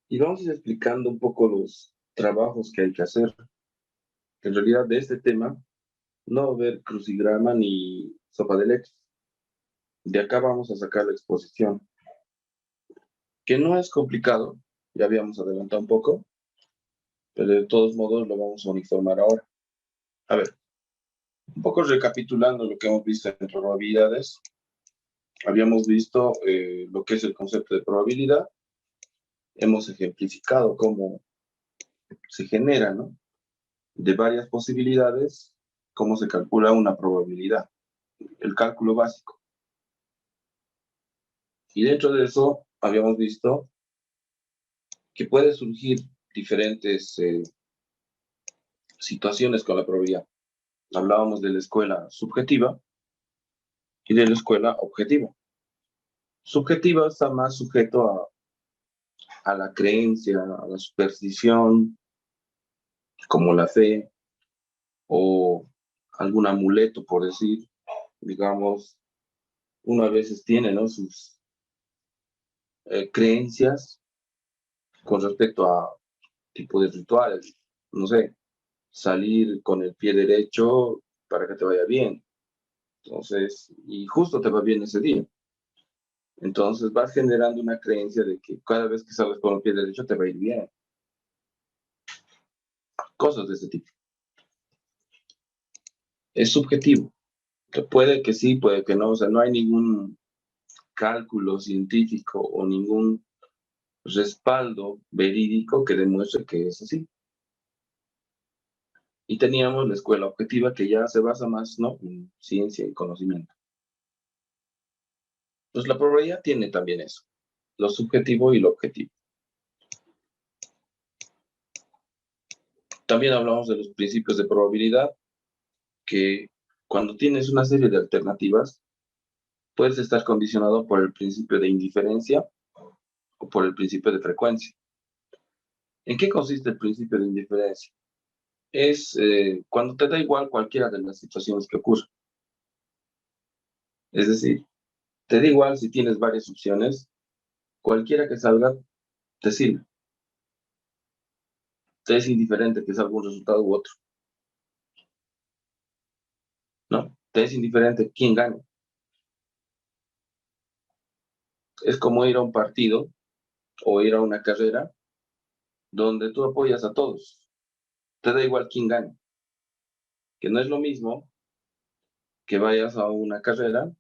Y vamos a ir explicando un poco los trabajos que hay que hacer. En realidad, de este tema no va a haber crucigrama ni sopa de leche. De acá vamos a sacar la exposición, que no es complicado, ya habíamos adelantado un poco, pero de todos modos lo vamos a uniformar ahora. A ver, un poco recapitulando lo que hemos visto en probabilidades. Habíamos visto lo que es el concepto de probabilidad. Hemos ejemplificado cómo se genera, ¿no? De varias posibilidades, cómo se calcula una probabilidad, el cálculo básico. Y dentro de eso habíamos visto que puede surgir diferentes situaciones con la probabilidad. Hablábamos de la escuela subjetiva y de la escuela objetiva. Subjetiva está más sujeto a la creencia, a la superstición, como la fe o algún amuleto, por decir, digamos, uno a veces tiene, ¿no?, sus creencias con respecto a tipo de rituales, no sé, salir con el pie derecho para que te vaya bien. Entonces, y justo te va bien ese día. Entonces vas generando una creencia de que cada vez que salgas con el pie derecho te va a ir bien. Cosas de ese tipo. Es subjetivo. Que puede que sí, puede que no. O sea, no hay ningún cálculo científico o ningún respaldo verídico que demuestre que es así. Y teníamos la escuela objetiva que ya se basa más, ¿no?, en ciencia y conocimiento. Pues la probabilidad tiene también eso, lo subjetivo y lo objetivo. También hablamos de los principios de probabilidad, que cuando tienes una serie de alternativas, puedes estar condicionado por el principio de indiferencia o por el principio de frecuencia. ¿En qué consiste el principio de indiferencia? Es cuando te da igual cualquiera de las situaciones que ocurren. Es decir, te da igual si tienes varias opciones, cualquiera que salga te sirve. Te es indiferente que salga un resultado u otro, ¿no? Te es indiferente quién gane. Es como ir a un partido o ir a una carrera donde tú apoyas a todos. Te da igual quién gane. Que no es lo mismo que vayas a una carrera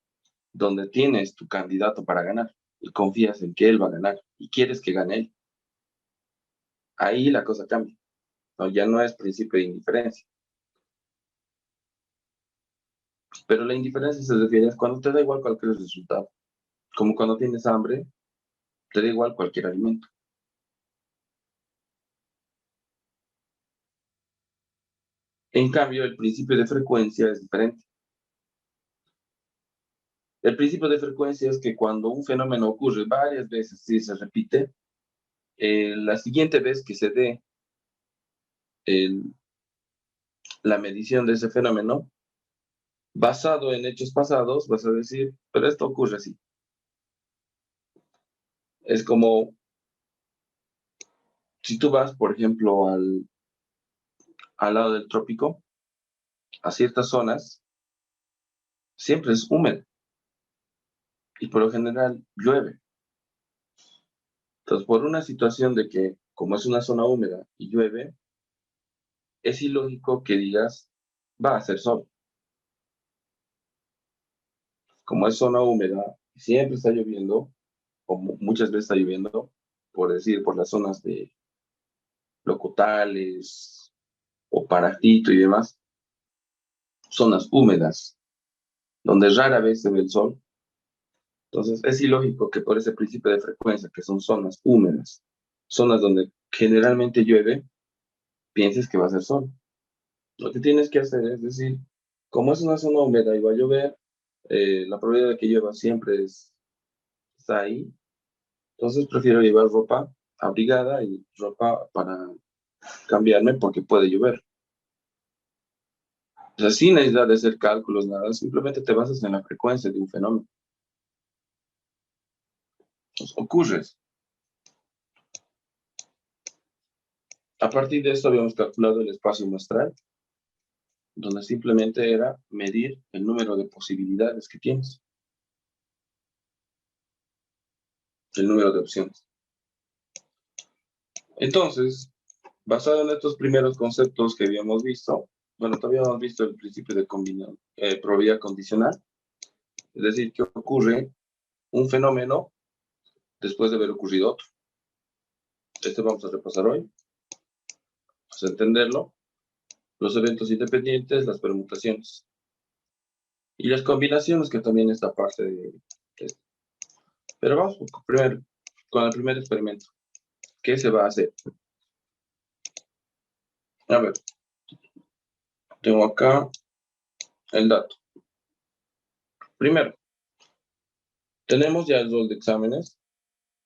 donde tienes tu candidato para ganar y confías en que él va a ganar y quieres que gane él. Ahí la cosa cambia, ¿no? Ya no es principio de indiferencia. Pero la indiferencia se refiere a cuando te da igual cualquier resultado. Como cuando tienes hambre, te da igual cualquier alimento. En cambio, el principio de frecuencia es diferente. El principio de frecuencia es que cuando un fenómeno ocurre varias veces y se repite, la siguiente vez que se dé la medición de ese fenómeno, basado en hechos pasados, vas a decir, pero esto ocurre así. Es como si tú vas, por ejemplo, al lado del trópico, a ciertas zonas, siempre es húmedo y por lo general llueve. Entonces, por una situación de que, como es una zona húmeda y llueve, es ilógico que digas, va a hacer sol. Como es zona húmeda, siempre está lloviendo, o muchas veces está lloviendo, por decir, por las zonas de locutales o Paracito y demás, zonas húmedas, donde rara vez se ve el sol. Entonces, es ilógico que por ese principio de frecuencia, que son zonas húmedas, zonas donde generalmente llueve, pienses que va a ser sol. Lo que tienes que hacer es decir, como es una zona húmeda y va a llover, la probabilidad de que llueva siempre está ahí. Entonces, prefiero llevar ropa abrigada y ropa para cambiarme porque puede llover. O sea, sin necesidad de hacer cálculos, nada, simplemente te basas en la frecuencia de un fenómeno. Pues, ocurre. A partir de esto habíamos calculado el espacio muestral, donde simplemente era medir el número de posibilidades que tienes, el número de opciones. Entonces, basado en estos primeros conceptos que habíamos visto, bueno, todavía habíamos visto el principio de probabilidad condicional, es decir, que ocurre un fenómeno después de haber ocurrido otro. Este vamos a repasar hoy, para entenderlo, los eventos independientes, las permutaciones y las combinaciones, que también está parte de esto. Pero vamos primero con el primer experimento. ¿Qué se va a hacer? A ver, tengo acá el dato. Primero, tenemos ya el rol de exámenes.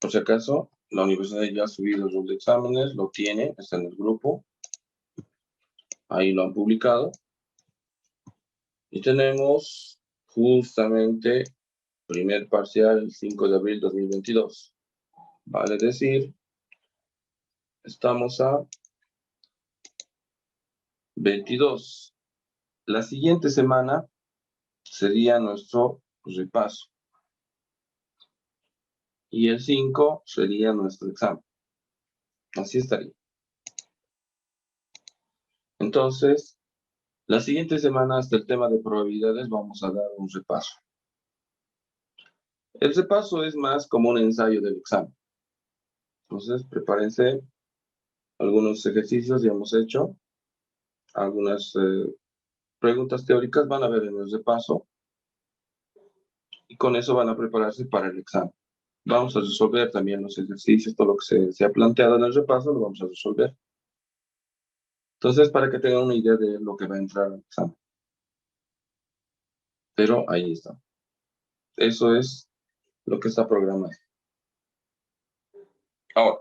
Por si acaso, la universidad ya ha subido el rol de exámenes, lo tiene, está en el grupo. Ahí lo han publicado. Y tenemos justamente primer parcial el 5 de abril de 2022. Vale decir, estamos a 22. La siguiente semana sería nuestro repaso. Y el 5 sería nuestro examen. Así estaría. Entonces, la siguiente semana, hasta el tema de probabilidades, vamos a dar un repaso. El repaso es más como un ensayo del examen. Entonces, prepárense. Algunos ejercicios ya hemos hecho. Algunas preguntas teóricas van a ver en el repaso. Y con eso van a prepararse para el examen. Vamos a resolver también los ejercicios, todo lo que se ha planteado en el repaso, lo vamos a resolver. Entonces, para que tengan una idea de lo que va a entrar al examen. Pero ahí está. Eso es lo que está programado. Ahora,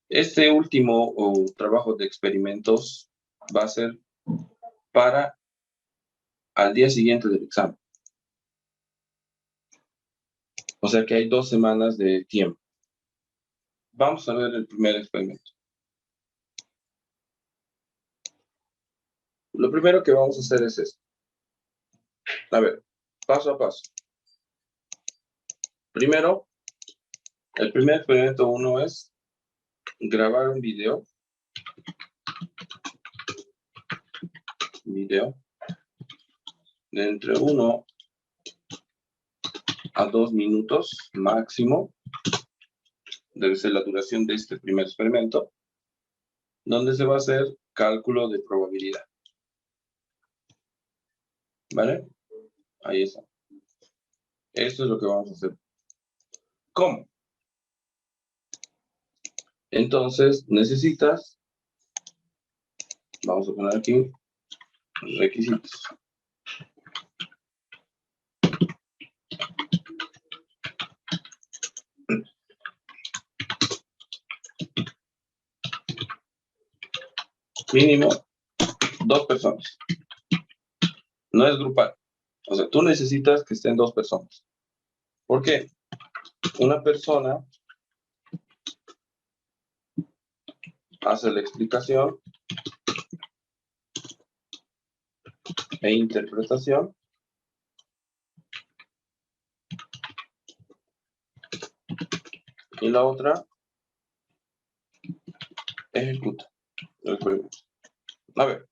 este último trabajo de experimentos va a ser para al día siguiente del examen. O sea que hay 2 semanas de tiempo. Vamos a ver el primer experimento. Lo primero que vamos a hacer es esto. A ver, paso a paso. Primero, el primer experimento 1 es grabar un video de entre 1 a 2 minutos máximo. Debe ser la duración de este primer experimento, donde se va a hacer cálculo de probabilidad. ¿Vale? Ahí está. Esto es lo que vamos a hacer. ¿Cómo? Entonces, necesitas, vamos a poner aquí, requisitos. Mínimo 2 personas. No es grupal. O sea, tú necesitas que estén 2 personas. ¿Por qué? Una persona hace la explicación e interpretación. Y la otra ejecuta el experimento. A ver,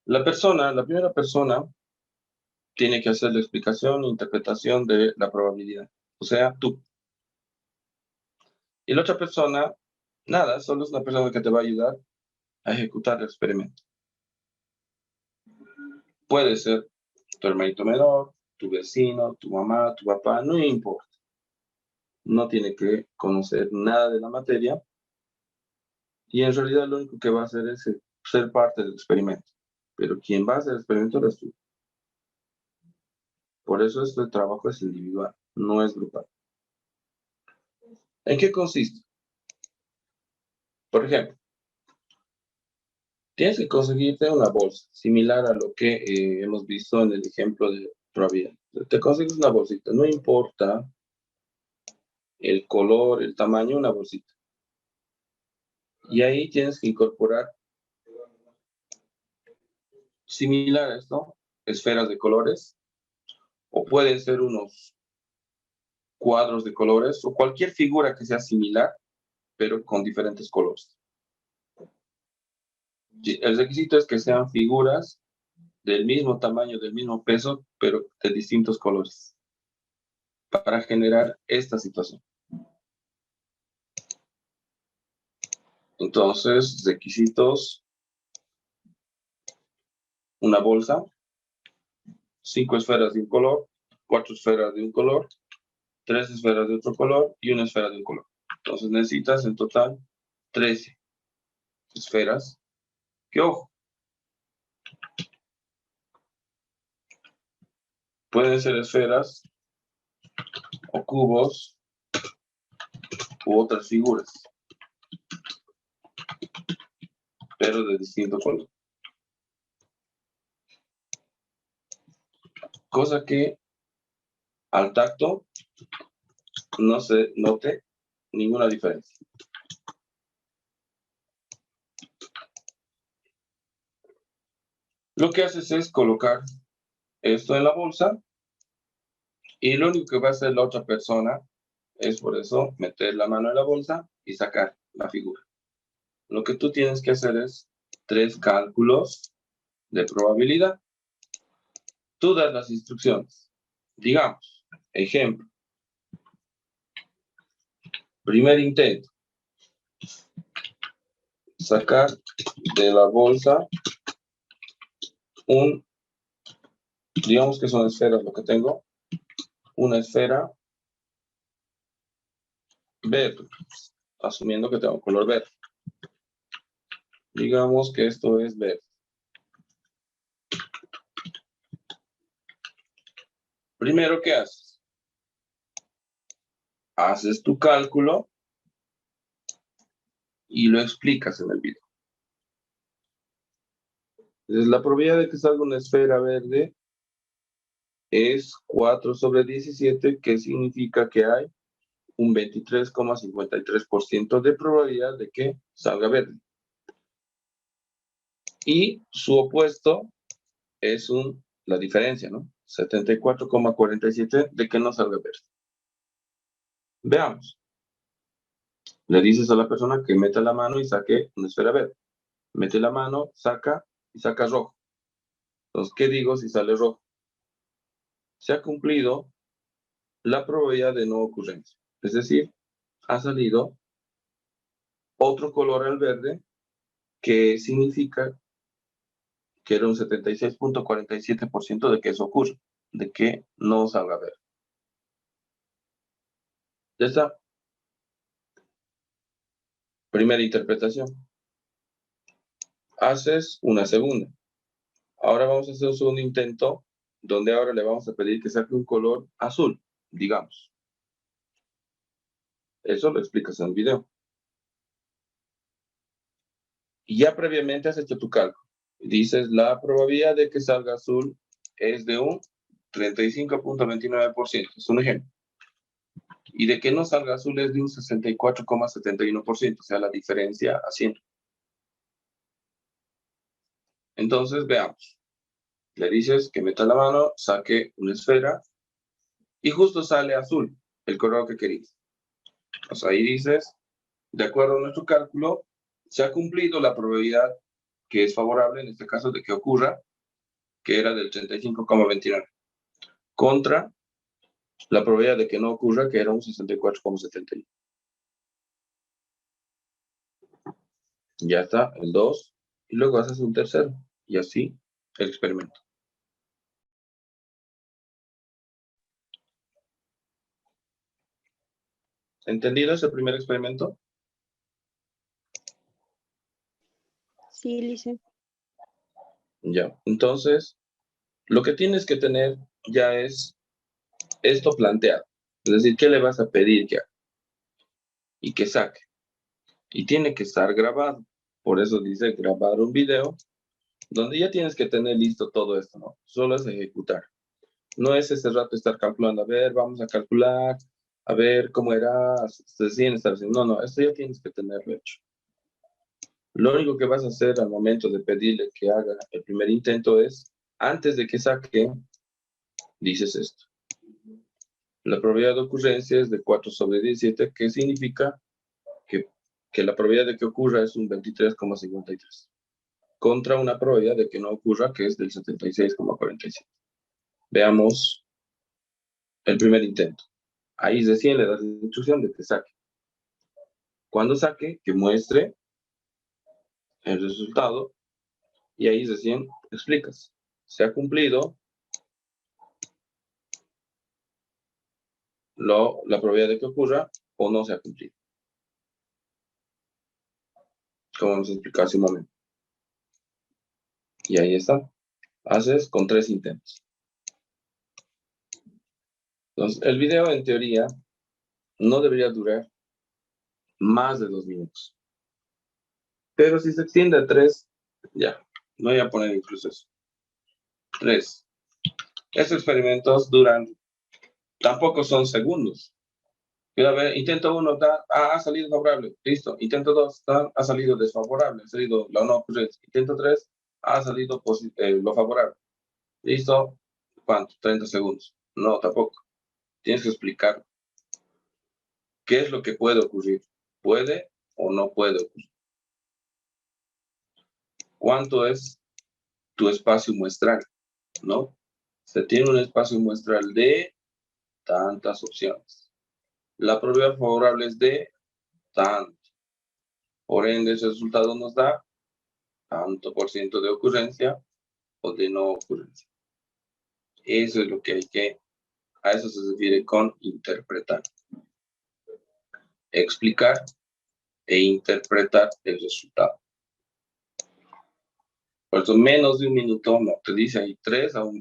la primera persona tiene que hacer la explicación e interpretación de la probabilidad. O sea, tú. Y la otra persona, nada, solo es una persona que te va a ayudar a ejecutar el experimento. Puede ser tu hermanito menor, tu vecino, tu mamá, tu papá, no importa. No tiene que conocer nada de la materia. Y en realidad lo único que va a hacer es ser parte del experimento. Pero quien va a hacer el experimento eres tú. Por eso este trabajo es individual, no es grupal. ¿En qué consiste? Por ejemplo, tienes que conseguirte una bolsa, similar a lo que hemos visto en el ejemplo de probabilidad. Te consigues una bolsita, no importa el color, el tamaño, una bolsita. Y ahí tienes que incorporar similares, ¿no? Esferas de colores, o pueden ser unos cuadros de colores, o cualquier figura que sea similar, pero con diferentes colores. El requisito es que sean figuras del mismo tamaño, del mismo peso, pero de distintos colores, para generar esta situación. Entonces, requisitos: una bolsa, 5 esferas de un color, 4 esferas de un color, 3 esferas de otro color y una esfera de un color. Entonces necesitas en total 13 esferas. Que ojo, pueden ser esferas o cubos u otras figuras, pero de distinto color. Cosa que al tacto no se note ninguna diferencia. Lo que haces es colocar esto en la bolsa y lo único que va a hacer la otra persona es, por eso, meter la mano en la bolsa y sacar la figura. Lo que tú tienes que hacer es 3 cálculos de probabilidad. Tú das las instrucciones. Digamos, ejemplo. Primer intento. Sacar de la bolsa digamos que son esferas lo que tengo, una esfera verde, asumiendo que tengo color verde. Digamos que esto es verde. Primero, ¿qué haces? Haces tu cálculo y lo explicas en el video. Entonces, la probabilidad de que salga una esfera verde es 4/17, que significa que hay un 23,53% de probabilidad de que salga verde. Y su opuesto es la diferencia, ¿no? 74,47 de que no salga verde. Veamos. Le dices a la persona que meta la mano y saque una esfera verde. Mete la mano, saca y saca rojo. Entonces, ¿qué digo si sale rojo? Se ha cumplido la probabilidad de no ocurrencia. Es decir, ha salido otro color al verde, que significa que era un 76,47% de que eso ocurra, de que no salga verde. Ya está. Primera interpretación. Haces una segunda. Ahora vamos a hacer un segundo intento, donde ahora le vamos a pedir que saque un color azul, digamos. Eso lo explicas en el video. Y ya previamente has hecho tu cálculo. Dices, la probabilidad de que salga azul es de un 35,29%. Es un ejemplo. Y de que no salga azul es de un 64,71%. O sea, la diferencia a 100. Entonces, veamos. Le dices que meta la mano, saque una esfera y justo sale azul, el color que querías. Pues ahí dices, de acuerdo a nuestro cálculo, se ha cumplido la probabilidad que es favorable, en este caso, de que ocurra, que era del 35,29, contra la probabilidad de que no ocurra, que era un 64,71. Ya está, el 2, y luego haces un tercero, y así el experimento. ¿Entendido ese primer experimento? Sí, Lice. Ya, entonces, lo que tienes que tener ya es esto planteado. Es decir, ¿qué le vas a pedir que haga? Y que saque. Y tiene que estar grabado. Por eso dice grabar un video, donde ya tienes que tener listo todo esto, ¿no? Solo es ejecutar. No es ese rato estar calculando, a ver, vamos a calcular, a ver cómo era, decían estar haciendo. No, esto ya tienes que tenerlo hecho. Lo único que vas a hacer al momento de pedirle que haga el primer intento es, antes de que saque, dices esto. La probabilidad de ocurrencia es de 4 sobre 17, que significa que la probabilidad de que ocurra es un 23,53, contra una probabilidad de que no ocurra, que es del 76,47. Veamos el primer intento. Ahí recién le das la instrucción de que saque. Cuando saque, que muestre el resultado, y ahí recién explicas. Se ha cumplido la probabilidad de que ocurra o no se ha cumplido. Como vamos a explicar hace un momento. Y ahí está. Haces con 3 intentos. Entonces, el video en teoría no debería durar más de 2 minutos. Pero si se extiende a 3, ya, no voy a poner incluso eso. 3. Estos experimentos duran, tampoco son segundos. Mira, a ver, intento 1, ha salido favorable, listo. Intento 2, ha salido desfavorable, ha salido la no ocurrencia. Intento 3, ha salido lo favorable. Listo, ¿cuánto? 30 segundos. No, tampoco. Tienes que explicar qué es lo que puede ocurrir. ¿Puede o no puede ocurrir? ¿Cuánto es tu espacio muestral? ¿No? Se tiene un espacio muestral de tantas opciones. La probabilidad favorable es de tanto. Por ende, ese resultado nos da tanto por ciento de ocurrencia o de no ocurrencia. Eso es lo que a eso se refiere con interpretar. Explicar e interpretar el resultado. Por eso menos de un minuto, no, te dice ahí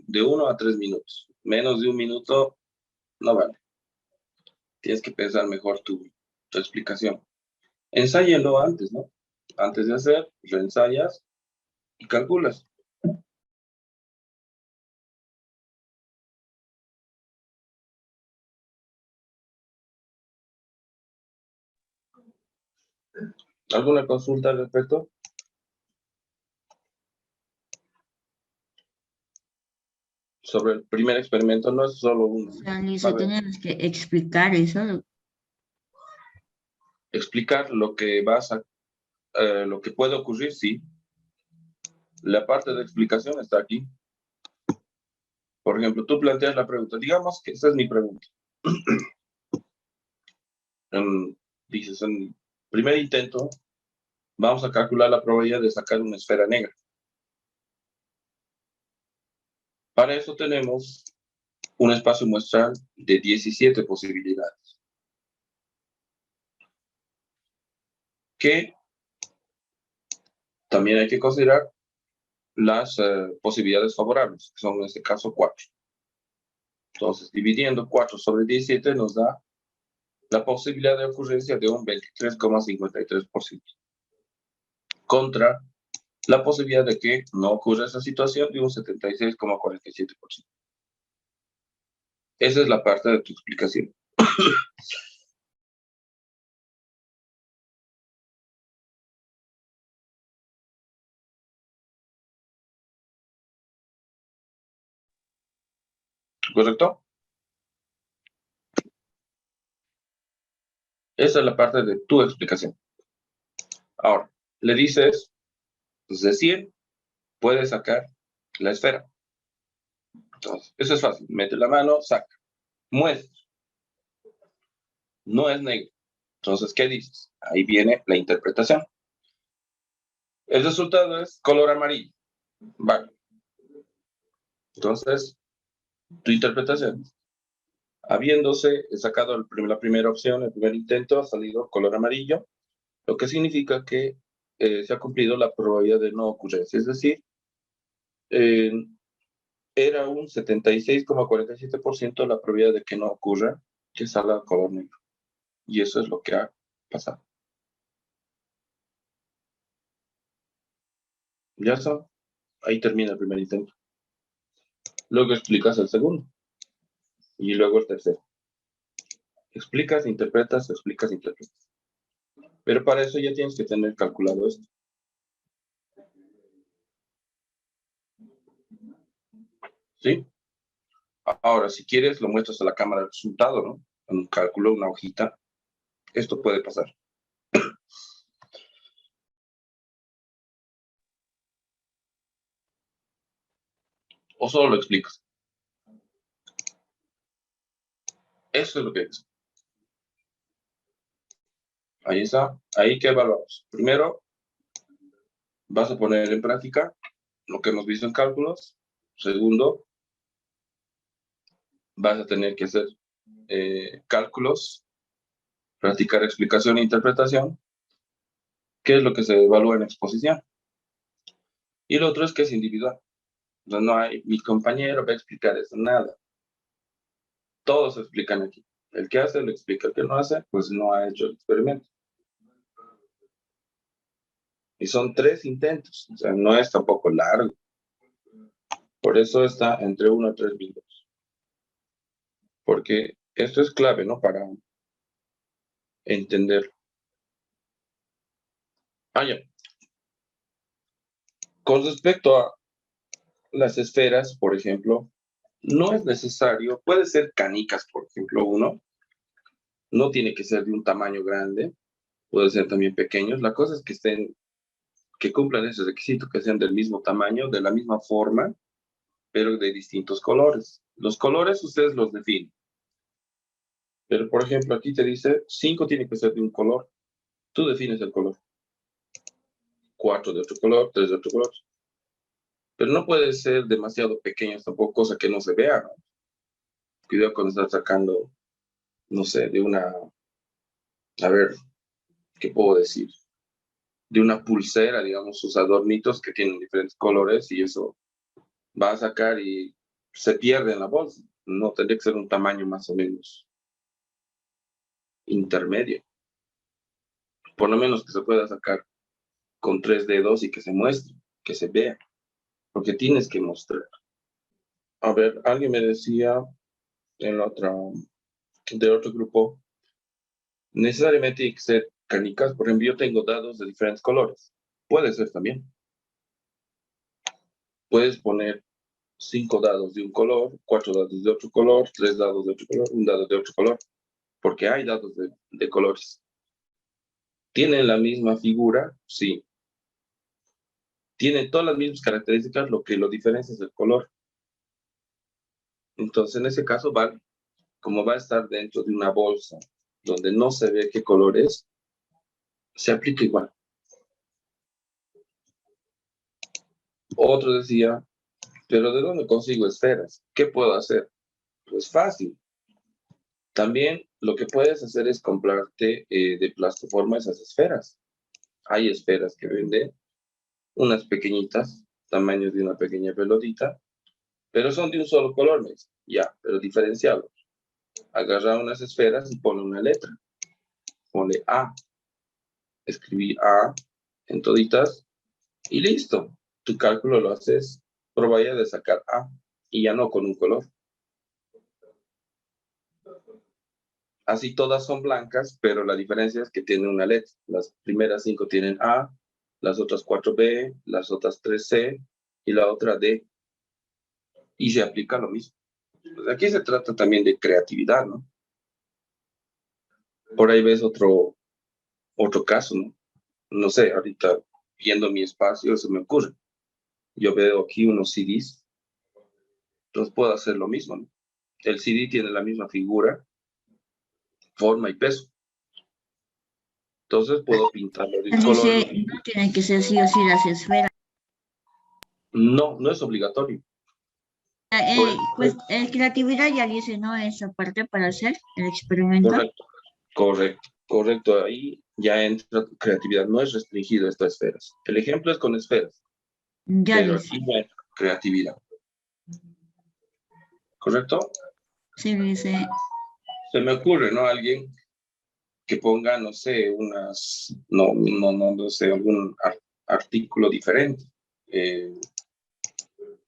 de 1 a 3 minutos. Menos de un minuto, no vale. Tienes que pensar mejor tu explicación. Ensáyalo antes, ¿no? Antes de hacer, lo ensayas y calculas. ¿Alguna consulta al respecto? Sobre el primer experimento, no es solo uno. O sea, Lisa, tenemos que explicar eso. Explicar lo que lo que puede ocurrir, sí. La parte de explicación está aquí. Por ejemplo, tú planteas la pregunta. Digamos que esa es mi pregunta. Dices, en primer intento, vamos a calcular la probabilidad de sacar una esfera negra. Para eso tenemos un espacio muestral de 17 posibilidades. Que también hay que considerar las posibilidades favorables, que son en este caso 4. Entonces, dividiendo 4 sobre 17 nos da la posibilidad de ocurrencia de un 23,53%. Contra la posibilidad de que no ocurra esa situación de un 76,47%. Esa es la parte de tu explicación. ¿Correcto? Esa es la parte de tu explicación. Ahora, le dices, pues de 100, puedes sacar la esfera. Entonces, eso es fácil. Mete la mano, saca. Muestra. No es negro. Entonces, ¿qué dices? Ahí viene la interpretación. El resultado es color amarillo. Vale. Entonces, tu interpretación. Habiéndose sacado la primera opción, el primer intento, ha salido color amarillo, lo que significa que se ha cumplido la probabilidad de no ocurrencia. Es decir, era un 76,47% la probabilidad de que no ocurra que salga color negro. Y eso es lo que ha pasado. Ya está. Ahí termina el primer intento. Luego explicas el segundo. Y luego el tercero. Explicas, interpretas. Pero para eso ya tienes que tener calculado esto. ¿sí? Ahora, si quieres, lo muestras a la cámara de resultado, ¿no? En un cálculo, una hojita. Esto puede pasar. O solo lo explicas. Eso es lo que es. Ahí está. Ahí que evaluamos. Primero, vas a poner en práctica lo que hemos visto en cálculos. Segundo, vas a tener que hacer cálculos, practicar explicación e interpretación, que es lo que se evalúa en exposición. Y lo otro es que es individual. O sea, no hay, mi compañero va a explicar eso, nada. Todos explican aquí. El que hace, lo explica. El que no hace, pues no ha hecho el experimento. Y son 3 intentos. O sea, no es tampoco largo. Por eso está entre 1 a 3 minutos. Porque esto es clave, ¿no? Para entender. Ya. Con respecto a las esferas, por ejemplo, no es necesario, puede ser canicas, por ejemplo, uno. No tiene que ser de un tamaño grande, puede ser también pequeños. La cosa es que que cumplan ese requisito, que sean del mismo tamaño, de la misma forma, pero de distintos colores. Los colores ustedes los definen. Pero, por ejemplo, aquí te dice 5 tiene que ser de un color. Tú defines el color. 4 de otro color, 3 de otro color. Pero no puede ser demasiado pequeños tampoco, cosa que no se vea, ¿no? Cuidado cuando estás sacando, no sé, de una, a ver, ¿qué puedo decir? De una pulsera, digamos, sus adornitos que tienen diferentes colores y eso va a sacar y se pierde en la bolsa. No, tendría que ser un tamaño más o menos intermedio. Por lo menos que se pueda sacar con 3 dedos y que se muestre, que se vea, porque tienes que mostrar. A ver, alguien me decía en la otra, de otro grupo, necesariamente tiene que ser canicas. Por ejemplo, yo tengo dados de diferentes colores. Puede ser también. Puedes poner 5 dados de un color, 4 dados de otro color, 3 dados de otro color, un dado de otro color, porque hay dados de colores. ¿Tienen la misma figura? Sí. ¿Tienen todas las mismas características? Lo que lo diferencia es el color. Entonces, en ese caso, vale. Como va a estar dentro de una bolsa donde no se ve qué color es, se aplica igual. Otro decía, pero ¿de dónde consigo esferas? ¿Qué puedo hacer? Pues fácil. También lo que puedes hacer es comprarte de plastoforma esas esferas. Hay esferas que venden, unas pequeñitas, tamaño de una pequeña pelotita, pero son de un solo color, me dice. Ya, pero diferenciados. Agarra unas esferas y pone una letra. Pone A. Escribí A en toditas y listo. Tu cálculo lo haces, probaya de sacar A y ya no con un color. Así todas son blancas, pero la diferencia es que tiene una letra. Las primeras 5 tienen A, las otras 4 B, las otras 3 C y la otra D. Y se aplica lo mismo. Pues aquí se trata también de creatividad, ¿no? Por ahí ves otro caso, ¿no? No sé, ahorita viendo mi espacio se me ocurre. Yo veo aquí unos CDs, entonces puedo hacer lo mismo, ¿no? El CD tiene la misma figura, forma y peso. Entonces puedo pintarlo de un color. Dice, no tiene que ser sí o sí las esferas. No, no es obligatorio. Pues creatividad ya dice, ¿no? Esa parte para hacer el experimento. Correcto, correcto. Ahí ya entra creatividad. No es restringido a estas esferas. El ejemplo es con esferas, Ya pero dice. aquí no entra creatividad. ¿Correcto? Sí, dice. Se me ocurre, ¿no? Alguien que ponga, no sé, no sé, algún artículo diferente.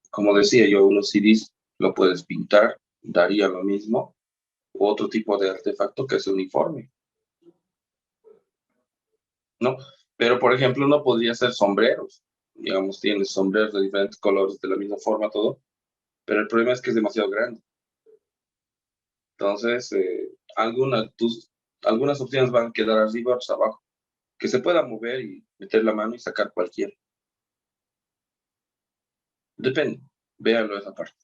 Como decía yo, unos CDs lo puedes pintar, daría lo mismo. U otro tipo de artefacto que es uniforme, ¿no? Pero, por ejemplo, no podría ser sombreros. Digamos, tienes sombreros de diferentes colores, de la misma forma, todo, pero el problema es que es demasiado grande. Entonces, algunas opciones van a quedar arriba o abajo, que se pueda mover y meter la mano y sacar cualquiera. Depende, véanlo esa parte.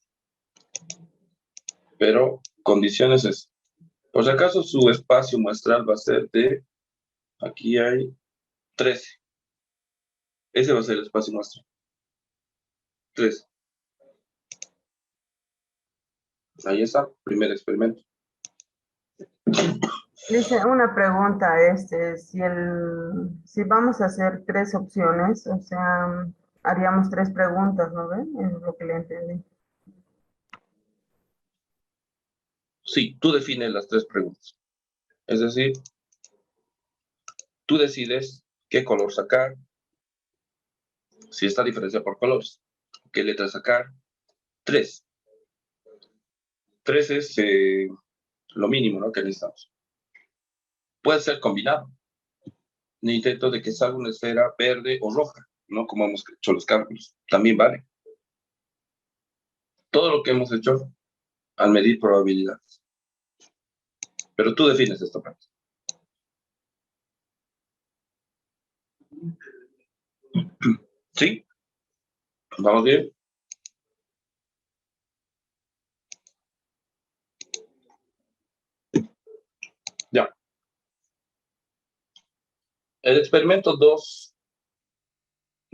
Pero condiciones es, por si acaso su espacio muestral va a ser de, aquí hay 13. Ese va a ser el espacio muestral. 13. Ahí está, primer experimento. Dice una pregunta, si vamos a hacer 3 opciones, o sea, haríamos 3 preguntas, ¿no ven? Es lo que le entendí. Sí, tú defines las 3 preguntas. Es decir, tú decides qué color sacar, si está diferenciado por colores, qué letra sacar. 3. 3 es lo mínimo, ¿no?, que necesitamos. Puede ser combinado. Intento de que salga una esfera verde o roja, ¿no? Como hemos hecho los cálculos. También vale. Todo lo que hemos hecho al medir probabilidades. Pero tú defines esta parte. ¿Sí? ¿Vamos bien? Ya. El experimento 2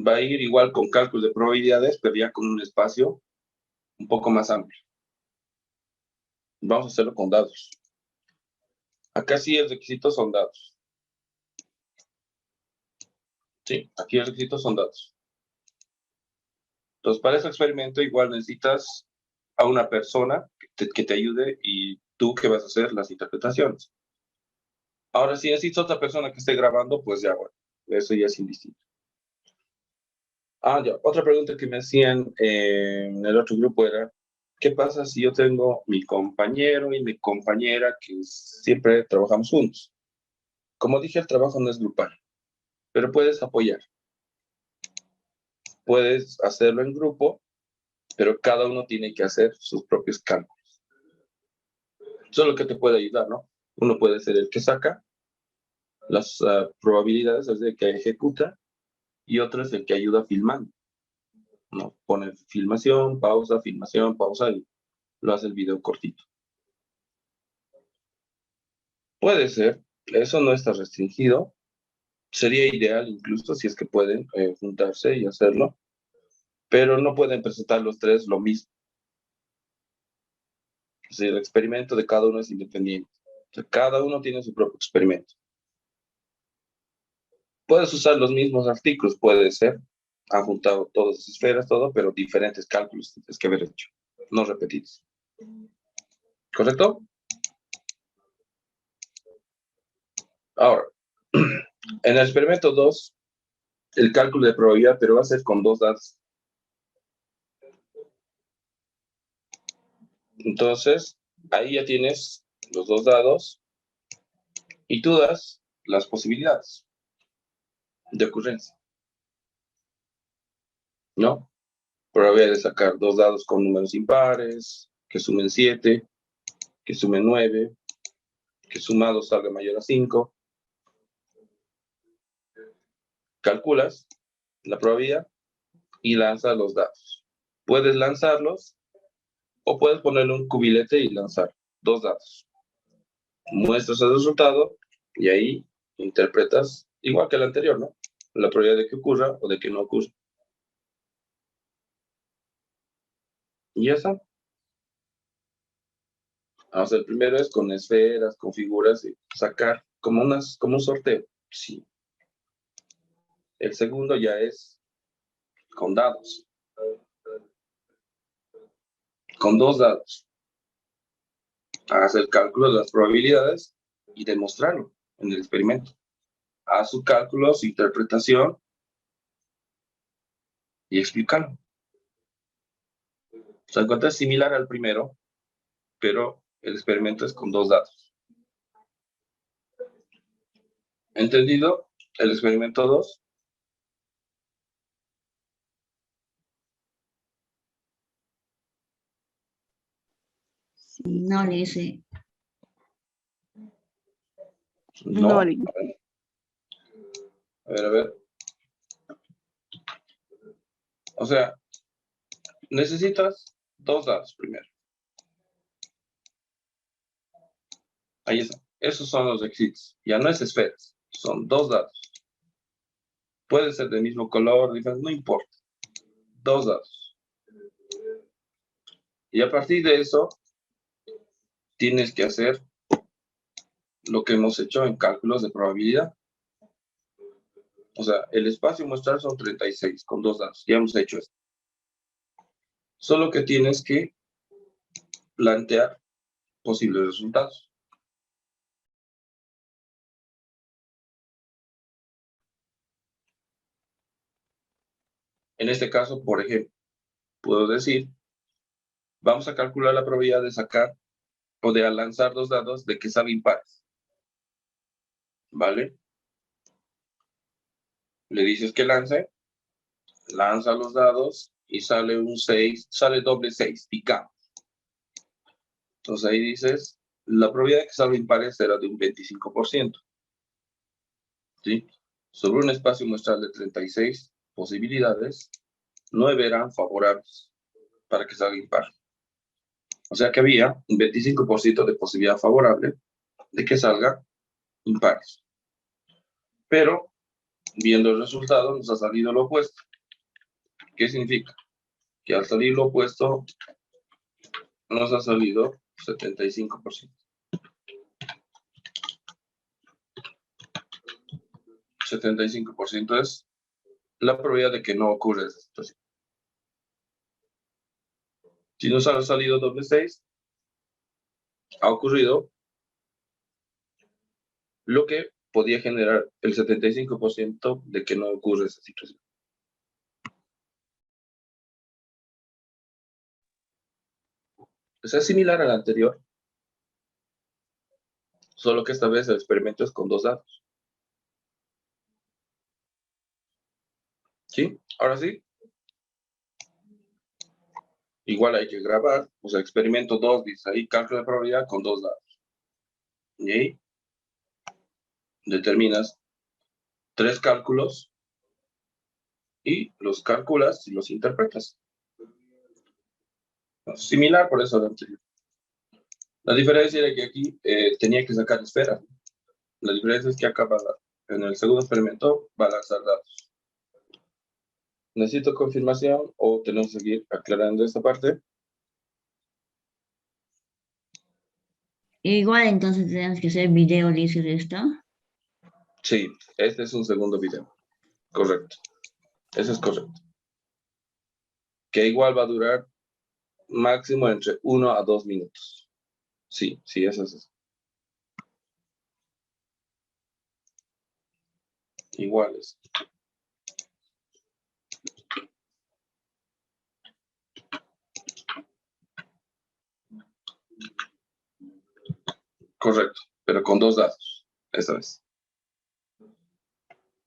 va a ir igual con cálculo de probabilidades, pero ya con un espacio un poco más amplio. Vamos a hacerlo con dados. Acá sí el requisito son dados. Sí, aquí el requisito son dados. Entonces, para ese experimento igual necesitas a una persona que te ayude y tú que vas a hacer las interpretaciones. Ahora, si necesitas otra persona que esté grabando, pues ya, bueno, eso ya es indistinto. Ya, otra pregunta que me hacían en el otro grupo era, ¿qué pasa si yo tengo mi compañero y mi compañera que siempre trabajamos juntos? Como dije, el trabajo no es grupal, pero puedes apoyar. Puedes hacerlo en grupo, pero cada uno tiene que hacer sus propios cálculos. Eso es lo que te puede ayudar, ¿no? Uno puede ser el que saca las probabilidades, es el que ejecuta, y otro es el que ayuda filmando, ¿no? Pone filmación, pausa, y lo hace el video cortito. Puede ser, eso no está restringido. Sería ideal incluso si es que pueden juntarse y hacerlo, pero no pueden presentar los 3 lo mismo. Es decir, el experimento de cada uno es independiente. O sea, cada uno tiene su propio experimento. Puedes usar los mismos artículos, puede ser. Han juntado todas las esferas, todo, pero diferentes cálculos tienes que haber hecho, no repetidos. ¿Correcto? Ahora, en el experimento 2, el cálculo de probabilidad, pero va a ser con 2 datos. Entonces, ahí ya tienes los 2 dados y tú das las posibilidades de ocurrencia. ¿No? Probabilidad de sacar 2 dados con números impares, que sumen 7, que sumen 9, que sumado salga mayor a 5. Calculas la probabilidad y lanzas los dados. Puedes lanzarlos o puedes ponerle un cubilete y lanzar 2 dados. Muestras el resultado y ahí interpretas igual que el anterior, ¿no? La probabilidad de que ocurra o de que no ocurra. Y ya está. Vamos, el primero es con esferas, con figuras, y sacar como un sorteo. Sí. El segundo ya es con dados. Con 2 dados. Haz el cálculo de las probabilidades y demostrarlo en el experimento. Haz su cálculo, su interpretación y explícalo. Se encuentra similar al primero, pero el experimento es con 2 datos. ¿Entendido el experimento 2? No, le dice. No. No, A ver, a ver. O sea, necesitas dos datos primero. Ahí está. Esos son los requisitos. Ya no es esferas. Son dos datos. Puede ser del mismo color, diferente, no importa. Dos datos. Y a partir de eso, tienes que hacer lo que hemos hecho en cálculos de probabilidad. O sea, el espacio muestral son 36 con dos datos. Ya hemos hecho esto. Solo que tienes que plantear posibles resultados. En este caso, por ejemplo, puedo decir, vamos a calcular la probabilidad de sacar o de lanzar dos dados de que salga impares. ¿Vale? Le dices que lance, lanza los dados y sale un 6, sale doble 6, picado. Entonces ahí dices, la probabilidad de que salga impares será de un 25%. ¿Sí? Sobre un espacio muestral de 36 posibilidades, 9 eran favorables para que salga impar. O sea que había un 25% de posibilidad favorable de que salga impares. Pero, viendo el resultado, nos ha salido lo opuesto. ¿Qué significa? Que al salir lo opuesto, nos ha salido 75%. 75% es la probabilidad de que no ocurra esa situación. Si nos ha salido doble 6, ha ocurrido lo que podía generar el 75% de que no ocurra esa situación. Es similar al anterior, solo que esta vez el experimento es con dos datos. ¿Sí? Ahora sí. Igual hay que grabar, o sea, experimento 2, dice ahí, cálculo de probabilidad con dos datos. Y ahí determinas 3 cálculos y los calculas y los interpretas. Similar, por eso lo anterior. La diferencia era que aquí tenía que sacar esferas. La diferencia es que acá en el segundo experimento va a lanzar datos. ¿Necesito confirmación o tenemos que seguir aclarando esta parte? Igual entonces tenemos que hacer video, le dice de esto. Sí, este es un segundo video. Correcto. Eso es correcto. Que igual va a durar máximo entre 1 a 2 minutos. Sí, sí, eso es eso. Igual es. Correcto, pero con dos datos, esta vez.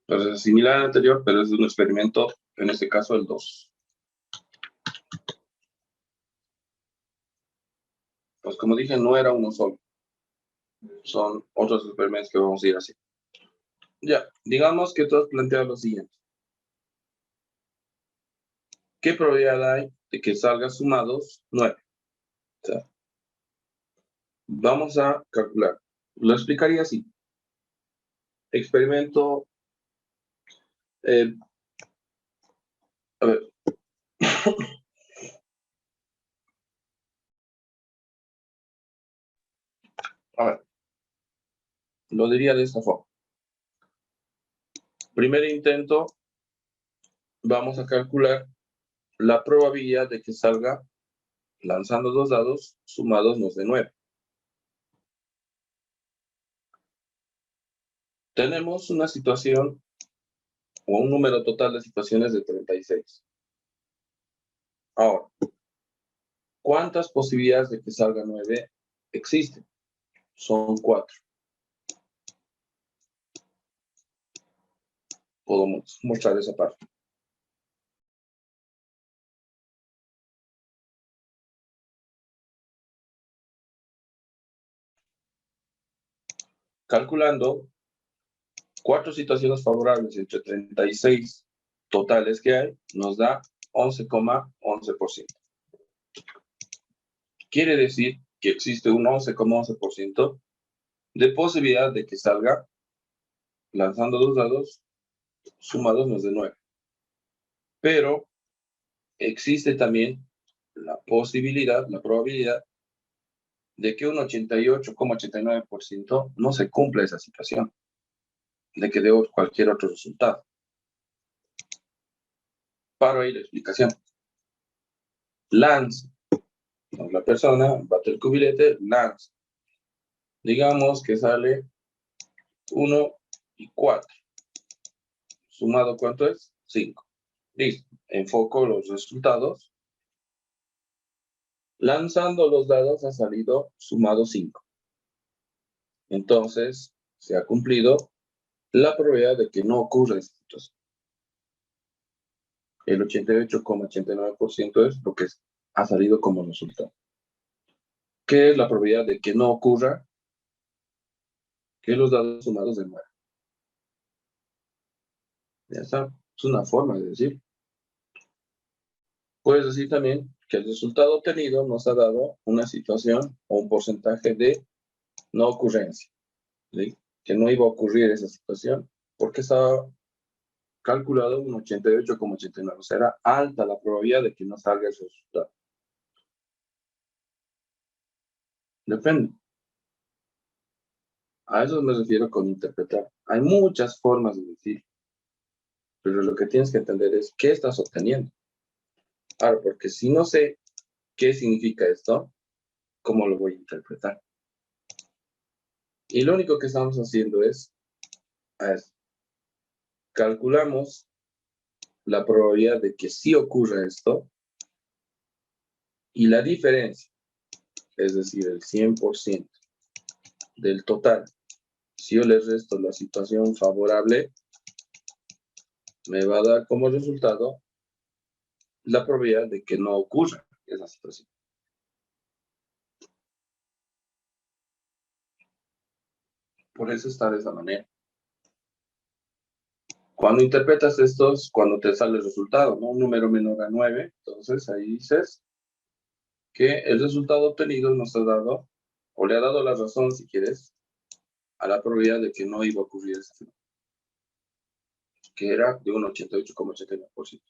Entonces es similar al anterior, pero es de un experimento, en este caso el 2. Pues como dije, no era uno solo. Son otros experimentos que vamos a ir haciendo. Ya, digamos que tú has planteado lo siguiente. ¿Qué probabilidad hay de que salgan sumados 9? O sea, vamos a calcular. Lo explicaría así. Experimento. A ver. A ver. Lo diría de esta forma. Primer intento, vamos a calcular la probabilidad de que salga, lanzando dos dados, sumados nos dé 9. Tenemos una situación o un número total de situaciones de 36. Ahora, ¿cuántas posibilidades de que salga 9 existen? Son 4. Podemos mostrar esa parte. calculando 4 situaciones favorables entre 36 totales que hay, nos da 11,11%. Quiere decir que existe un 11,11% de posibilidad de que salga, lanzando 2 dados, sumados nos de 9. Pero existe también la posibilidad, la probabilidad de que un 88,89% no se cumpla esa situación, de que dé cualquier otro resultado. Paro ahí la explicación. Lanza. La persona bate el cubilete, lanza. Digamos que sale 1 y 4. Sumado, ¿cuánto es? 5. Listo. Enfoco los resultados. Lanzando los dados ha salido sumado 5. Entonces, se ha cumplido la probabilidad de que no ocurra esta situación. El 88,89% es lo que ha salido como resultado. ¿Qué es la probabilidad de que no ocurra que los dados sumados de 9? Ya está. Es una forma de decir. Puedes decir también que el resultado obtenido nos ha dado una situación o un porcentaje de no ocurrencia. ¿Sí? Que no iba a ocurrir esa situación porque estaba calculado un 88,89. O sea, era alta la probabilidad de que no salga ese resultado. Depende. A eso me refiero con interpretar. Hay muchas formas de decir, pero lo que tienes que entender es qué estás obteniendo. Ahora, porque si no sé qué significa esto, ¿cómo lo voy a interpretar? Y lo único que estamos haciendo es calculamos la probabilidad de que sí ocurra esto y la diferencia, es decir, el 100% del total. Si yo le resto la situación favorable, me va a dar como resultado la probabilidad de que no ocurra esa situación. Por eso está de esa manera. Cuando interpretas esto es cuando te sale el resultado, ¿no? Un número menor a 9, entonces ahí dices que el resultado obtenido nos ha dado, o le ha dado la razón, si quieres, a la probabilidad de que no iba a ocurrir esa situación, que era de un 88,89%.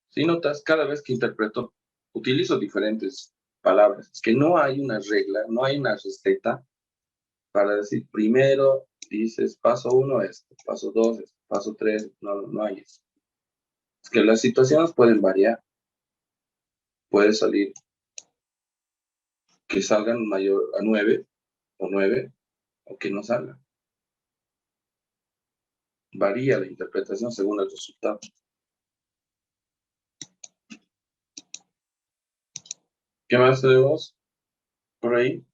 Si notas, cada vez que interpreto, utilizo diferentes palabras. Es que no hay una regla, no hay una receta para decir primero dices paso 1 esto, paso 2 esto, paso 3, no hay eso. Es que las situaciones pueden variar. Puede salir que salgan mayor a 9 o que no salgan. Varía la interpretación según el resultado. ¿Qué más tenemos por ahí?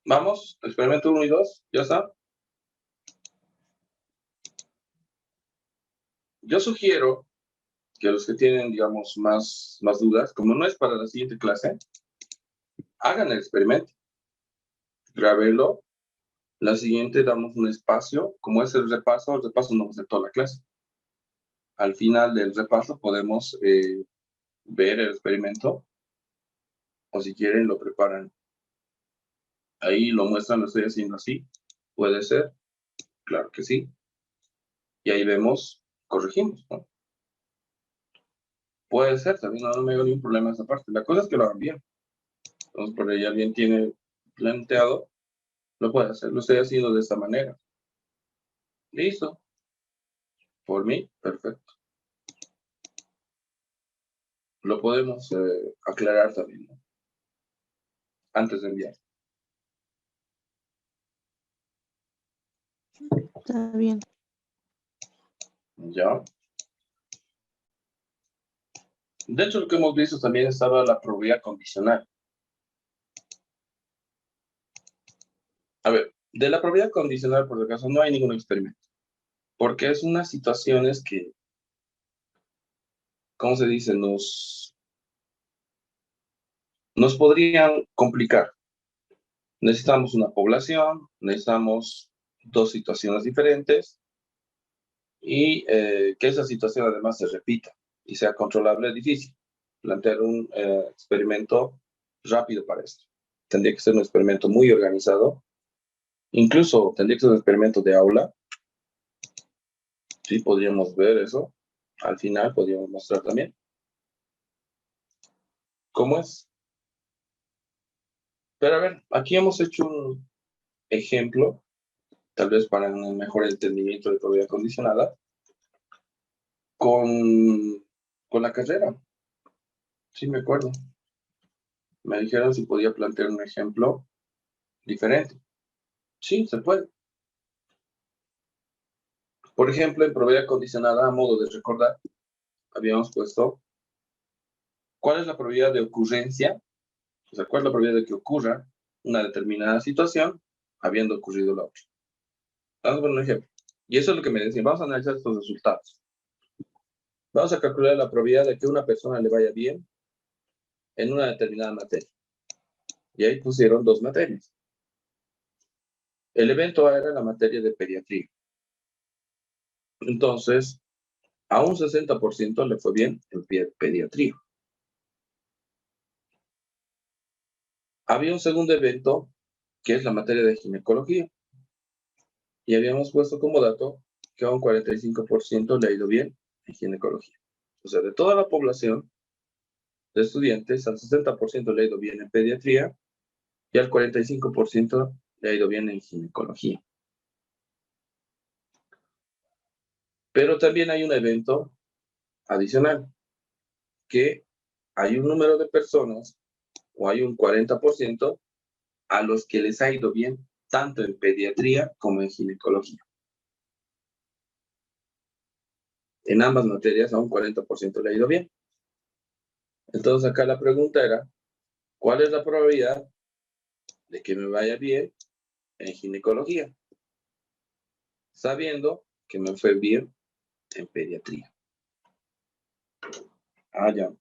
Vamos, experimento 1 y 2, ya está. Yo sugiero que los que tienen, digamos, más dudas, como no es para la siguiente clase, hagan el experimento. Grábenlo. La siguiente damos un espacio. Como es el repaso no va a ser toda la clase. Al final del repaso podemos ver el experimento. O si quieren, lo preparan. Ahí lo muestran, lo estoy haciendo así. Puede ser. Claro que sí. Y ahí vemos, corregimos, ¿no? Puede ser, también no me veo ningún problema en esa parte. La cosa es que lo hagan bien. Entonces, por ahí alguien tiene planteado, lo puede hacer. Lo estoy haciendo de esta manera. Listo. Por mí, perfecto. Lo podemos aclarar también, ¿no? Antes de enviar. Está bien. Ya. De hecho, lo que hemos visto también estaba la probabilidad condicional. A ver, de la probabilidad condicional, por si acaso, no hay ningún experimento. Porque es unas situaciones que ¿cómo se dice? Nos podrían complicar. Necesitamos una población, necesitamos dos situaciones diferentes y que esa situación además se repita y sea controlable es difícil. Plantear un experimento rápido para esto. Tendría que ser un experimento muy organizado. Incluso tendría que ser un experimento de aula. Sí, podríamos ver eso. Al final podríamos mostrar también cómo es. Pero a ver, aquí hemos hecho un ejemplo, tal vez para un mejor entendimiento de probabilidad condicionada, con la carrera. Sí, me acuerdo. Me dijeron si podía plantear un ejemplo diferente. Sí, se puede. Por ejemplo, en probabilidad condicionada, a modo de recordar, habíamos puesto cuál es la probabilidad de ocurrencia, o sea, cuál es la probabilidad de que ocurra una determinada situación habiendo ocurrido la otra. Vamos a poner un ejemplo. Y eso es lo que me decían. Vamos a analizar estos resultados. Vamos a calcular la probabilidad de que a una persona le vaya bien en una determinada materia. Y ahí pusieron dos materias. El evento A era la materia de pediatría. Entonces, a un 60% le fue bien en pediatría. Había un segundo evento, que es la materia de ginecología. Y habíamos puesto como dato que a un 45% le ha ido bien en ginecología. O sea, de toda la población de estudiantes, al 60% le ha ido bien en pediatría y al 45% le ha ido bien en ginecología. Pero también hay un evento adicional, que hay un número de personas, o hay un 40%, a los que les ha ido bien tanto en pediatría como en ginecología. En ambas materias a un 40% le ha ido bien. Entonces acá la pregunta era, ¿cuál es la probabilidad de que me vaya bien en ginecología? Sabiendo que me fue bien en pediatría. Ah, ya.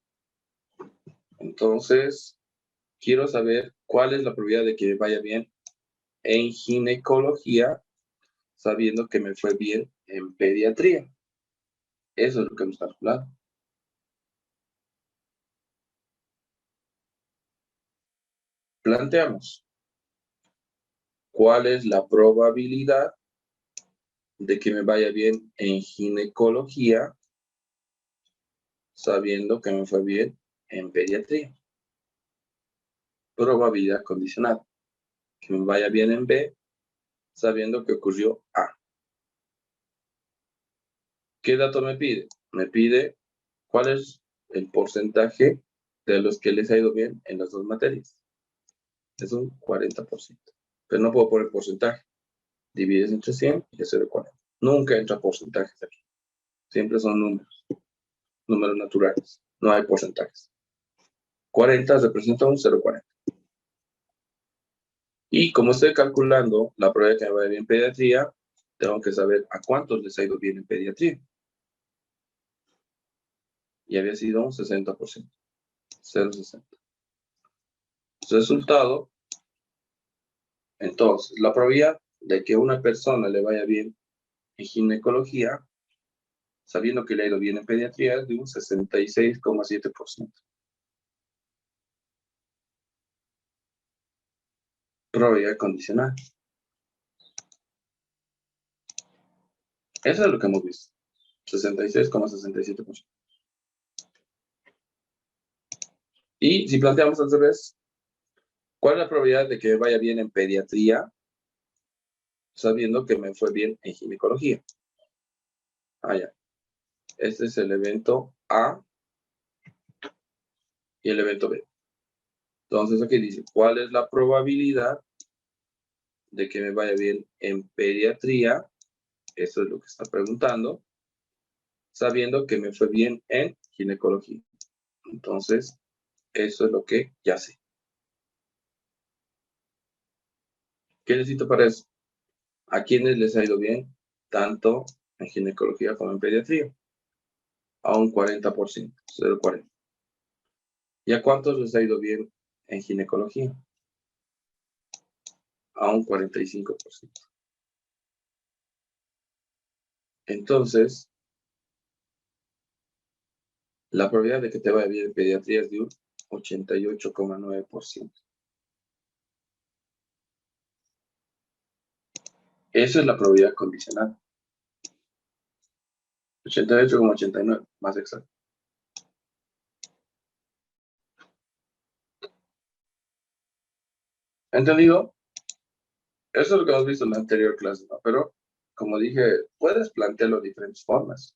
Entonces, quiero saber cuál es la probabilidad de que me vaya bien en ginecología, sabiendo que me fue bien en pediatría. Eso es lo que hemos calculado. Planteamos, ¿cuál es la probabilidad de que me vaya bien en ginecología, sabiendo que me fue bien en pediatría? Probabilidad condicional. Que me vaya bien en B, sabiendo que ocurrió A. ¿Qué dato me pide? Me pide cuál es el porcentaje de los que les ha ido bien en las dos materias. Es un 40%. Pero no puedo poner porcentaje. Divides entre 100 y es 0,40. Nunca entra porcentajes aquí. Siempre son números. Números naturales. No hay porcentajes. 40 representa un 0,40. Y como estoy calculando la probabilidad que me vaya bien en pediatría, tengo que saber a cuántos les ha ido bien en pediatría. Y había sido un 60%. 0,60. Resultado, entonces, la probabilidad de que una persona le vaya bien en ginecología, sabiendo que le ha ido bien en pediatría, es de un 66,7%. Probabilidad condicional. Eso es lo que hemos visto. 66,67%. Y si planteamos al revés, ¿cuál es la probabilidad de que me vaya bien en pediatría, sabiendo que me fue bien en ginecología? Ah, ya. Este es el evento A y el evento B. Entonces aquí dice, ¿cuál es la probabilidad de que me vaya bien en pediatría? Eso es lo que está preguntando, sabiendo que me fue bien en ginecología. Entonces, eso es lo que ya sé. ¿Qué necesito para eso? ¿A quiénes les ha ido bien? Tanto en ginecología como en pediatría. a un 40%, 0,40. ¿Y a cuántos les ha ido bien en ginecología? A un 45%. Entonces, la probabilidad de que te vaya bien en pediatría es de un 88,9%. Esa es la probabilidad condicional. 88,89, más exacto. ¿Entendido? Eso es lo que hemos visto en la anterior clase, ¿no? Pero, como dije, puedes plantearlo de diferentes formas.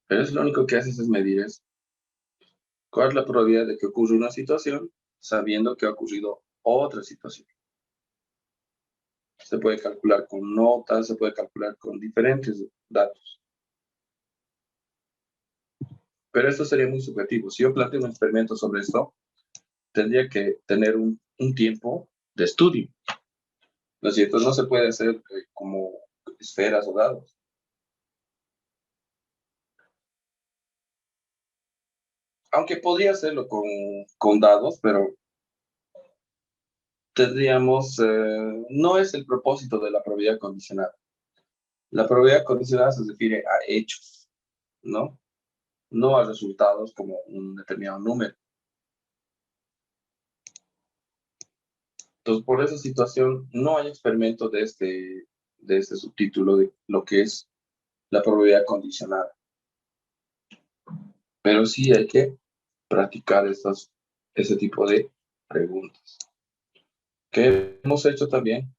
Pero es lo único que haces es medir eso. ¿Cuál es la probabilidad de que ocurra una situación sabiendo que ha ocurrido otra situación? Se puede calcular con notas, se puede calcular con diferentes datos. Pero esto sería muy subjetivo. Si yo planteo un experimento sobre esto, tendría que tener un tiempo de estudio. ¿No es cierto? No se puede hacer como esferas o dados. Aunque podría hacerlo con dados, pero tendríamos, no es el propósito de la probabilidad condicionada. La probabilidad condicionada se refiere a hechos, ¿no? No a resultados como un determinado número. Entonces, por esa situación, no hay experimento de este subtítulo de lo que es la probabilidad condicionada. Pero sí hay que practicar ese tipo de preguntas. Que hemos hecho también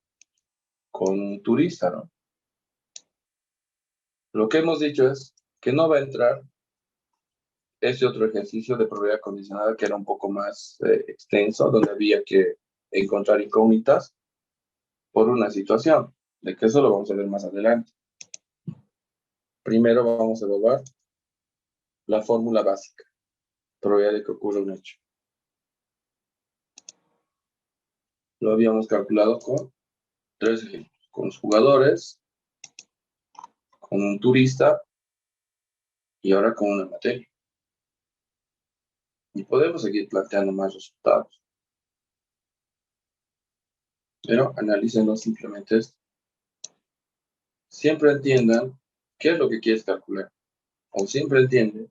con un turista, ¿no? Lo que hemos dicho es que no va a entrar ese otro ejercicio de probabilidad condicionada que era un poco más extenso, donde había que encontrar incógnitas por una situación, de que eso lo vamos a ver más adelante. Primero vamos a evaluar la fórmula básica, probabilidad de que ocurra un hecho. Lo habíamos calculado con 3 ejemplos, con los jugadores, con un turista y ahora con una materia. Y podemos seguir planteando más resultados. Pero analícenlo simplemente esto. Siempre entiendan qué es lo que quieres calcular. O siempre entienden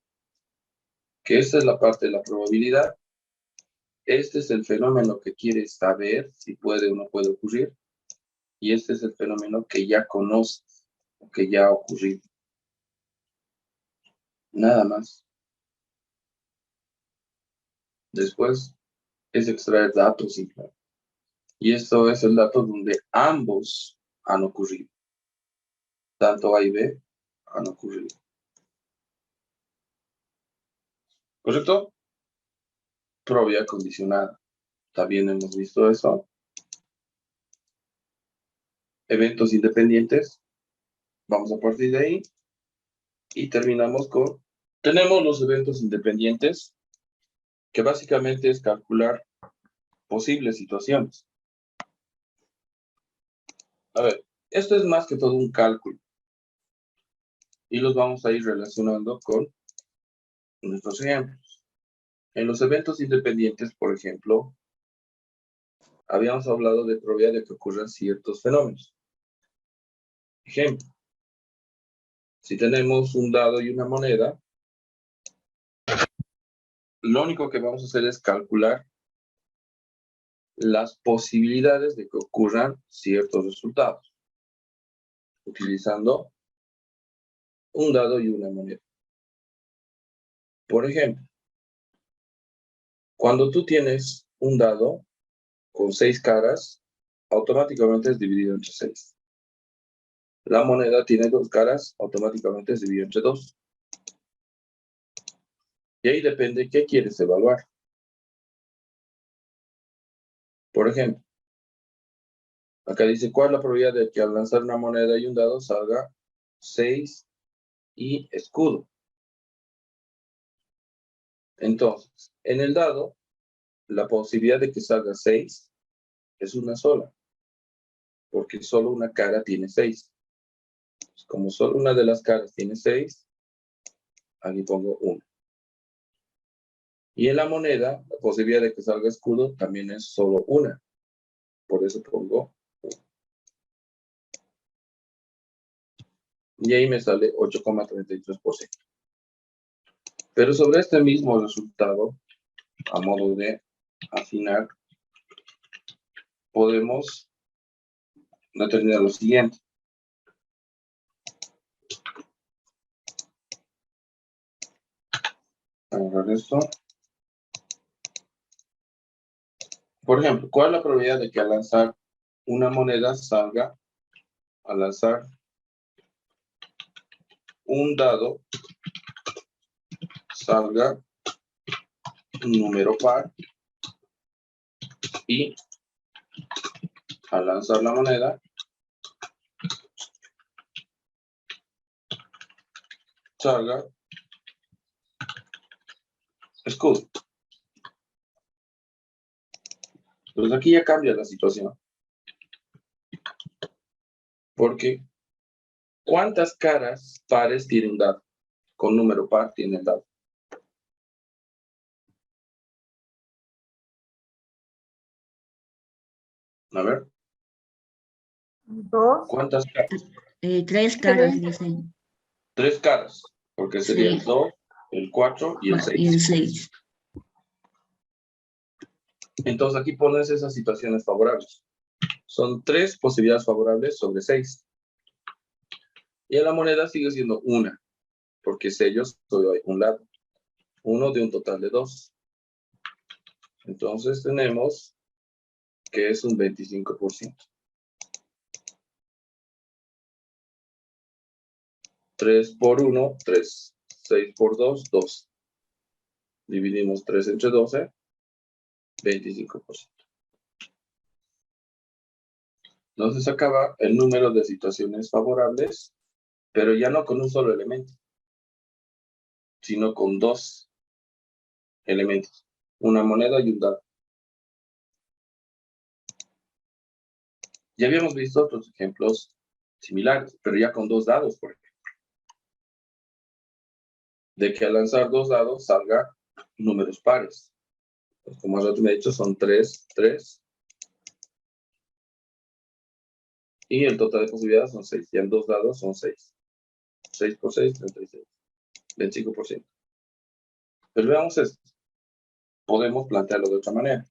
que esta es la parte de la probabilidad. Este es el fenómeno que quieres saber si puede o no puede ocurrir. Y este es el fenómeno que ya conoces o que ya ha ocurrido. Nada más. Después es extraer datos simplemente. Y esto es el dato donde ambos han ocurrido. Tanto A y B han ocurrido. ¿Correcto? Probabilidad condicionada. También hemos visto eso. Eventos independientes. Vamos a partir de ahí. Y terminamos con... Tenemos los eventos independientes, que básicamente es calcular posibles situaciones. A ver, esto es más que todo un cálculo. Y los vamos a ir relacionando con nuestros ejemplos. En los eventos independientes, por ejemplo, habíamos hablado de probabilidad de que ocurran ciertos fenómenos. Ejemplo, si tenemos un dado y una moneda, lo único que vamos a hacer es calcular las posibilidades de que ocurran ciertos resultados, utilizando un dado y una moneda. Por ejemplo, cuando tú tienes un dado con 6 caras, automáticamente es dividido entre 6. La moneda tiene 2 caras, automáticamente es dividido entre 2. Y ahí depende qué quieres evaluar. Por ejemplo, acá dice, ¿cuál es la probabilidad de que al lanzar una moneda y un dado salga 6 y escudo? Entonces, en el dado, la posibilidad de que salga 6 es una sola, porque solo una cara tiene 6. Como solo una de las caras tiene 6, aquí pongo 1. Y en la moneda, la posibilidad de que salga escudo también es solo una. Por eso pongo 1. Y ahí me sale 8,33%. Pero sobre este mismo resultado, a modo de afinar, podemos determinar lo siguiente. Agarrar esto. Por ejemplo, ¿cuál es la probabilidad de que al lanzar una moneda salga, al lanzar un dado, salga un número par y al lanzar la moneda salga escudo? Entonces aquí ya cambia la situación. Porque ¿cuántas caras pares tiene un dado? Con número par tiene el dado. A ver. 2. ¿Cuántas caras? 3 caras, dicen. 3 caras. Porque sería el Sí. 2, el 4 y el Y el 6. 6. Entonces aquí pones esas situaciones favorables. Son 3 posibilidades favorables sobre 6. Y en la moneda sigue siendo una. Porque sellos solo hay un lado. Uno de un total de 2. Entonces tenemos que es un 25%. 3 por 1, 3. 6 por 2, 2. Dividimos 3 entre 12, 25%. Entonces acaba el número de situaciones favorables, pero ya no con un solo elemento, sino con 2 elementos. Una moneda y un dado. Ya habíamos visto otros ejemplos similares, pero ya con 2 dados, por ejemplo. De que al lanzar 2 dados salga números pares. Pues como ya me he dicho, son 3, 3. Y el total de posibilidades son 6. Ya en 2 dados son 6. 6 por 6, 36. 25%. Pero veamos esto. Podemos plantearlo de otra manera.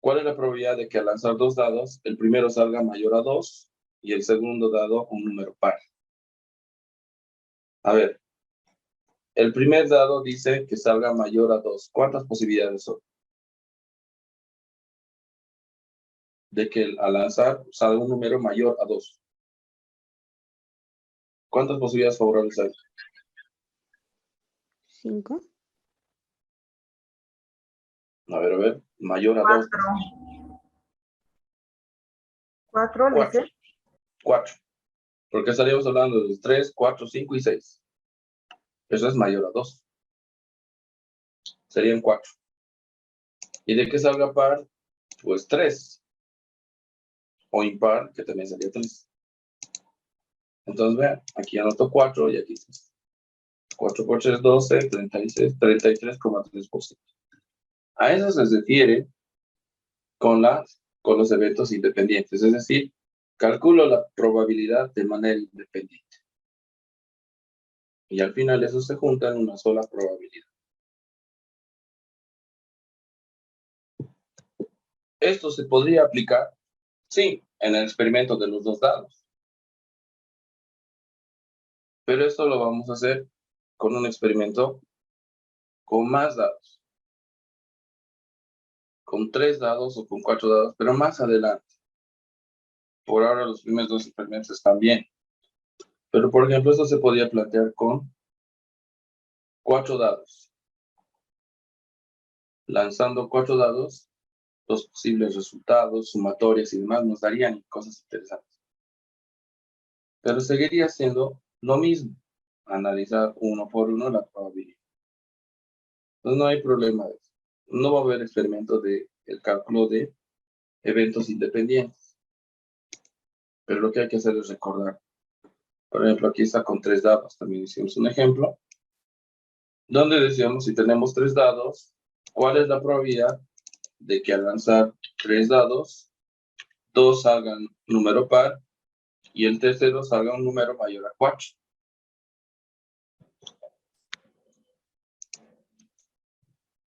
¿Cuál es la probabilidad de que al lanzar 2 dados, el primero salga mayor a 2 y el segundo dado un número par? A ver, el primer dado dice que salga mayor a 2. ¿Cuántas posibilidades son? De que al lanzar salga un número mayor a 2. ¿Cuántas posibilidades favorables hay? 5. A ver, mayor a 2. 4, 4. dice. 4. Porque estaríamos hablando de 3, 4, 5 y 6. Eso es mayor a 2. Serían 4. ¿Y de qué salga par? Pues 3. O impar, que también sería 3. Entonces, vean, aquí anoto 4 y aquí 6. 4 por 3, 12, 36, 33,3%. A eso se refiere con los eventos independientes. Es decir, calculo la probabilidad de manera independiente. Y al final eso se junta en una sola probabilidad. Esto se podría aplicar, sí, en el experimento de los 2 dados. Pero esto lo vamos a hacer con un experimento con más dados. Con 3 dados o con 4 dados, pero más adelante. Por ahora los primeros 2 experimentos están bien. Pero, por ejemplo, esto se podría plantear con 4 dados. Lanzando 4 dados, los posibles resultados, sumatorias y demás nos darían cosas interesantes. Pero seguiría siendo lo mismo, analizar uno por uno la probabilidad. Entonces no hay problema de eso. No va a haber experimentos de el cálculo de eventos independientes. Pero lo que hay que hacer es recordar Por ejemplo, aquí está con 3 dados. También hicimos un ejemplo. Donde decíamos, si tenemos 3 dados, ¿cuál es la probabilidad de que al lanzar 3 dados, 2 salgan número par y el tercero salga un número mayor a 4?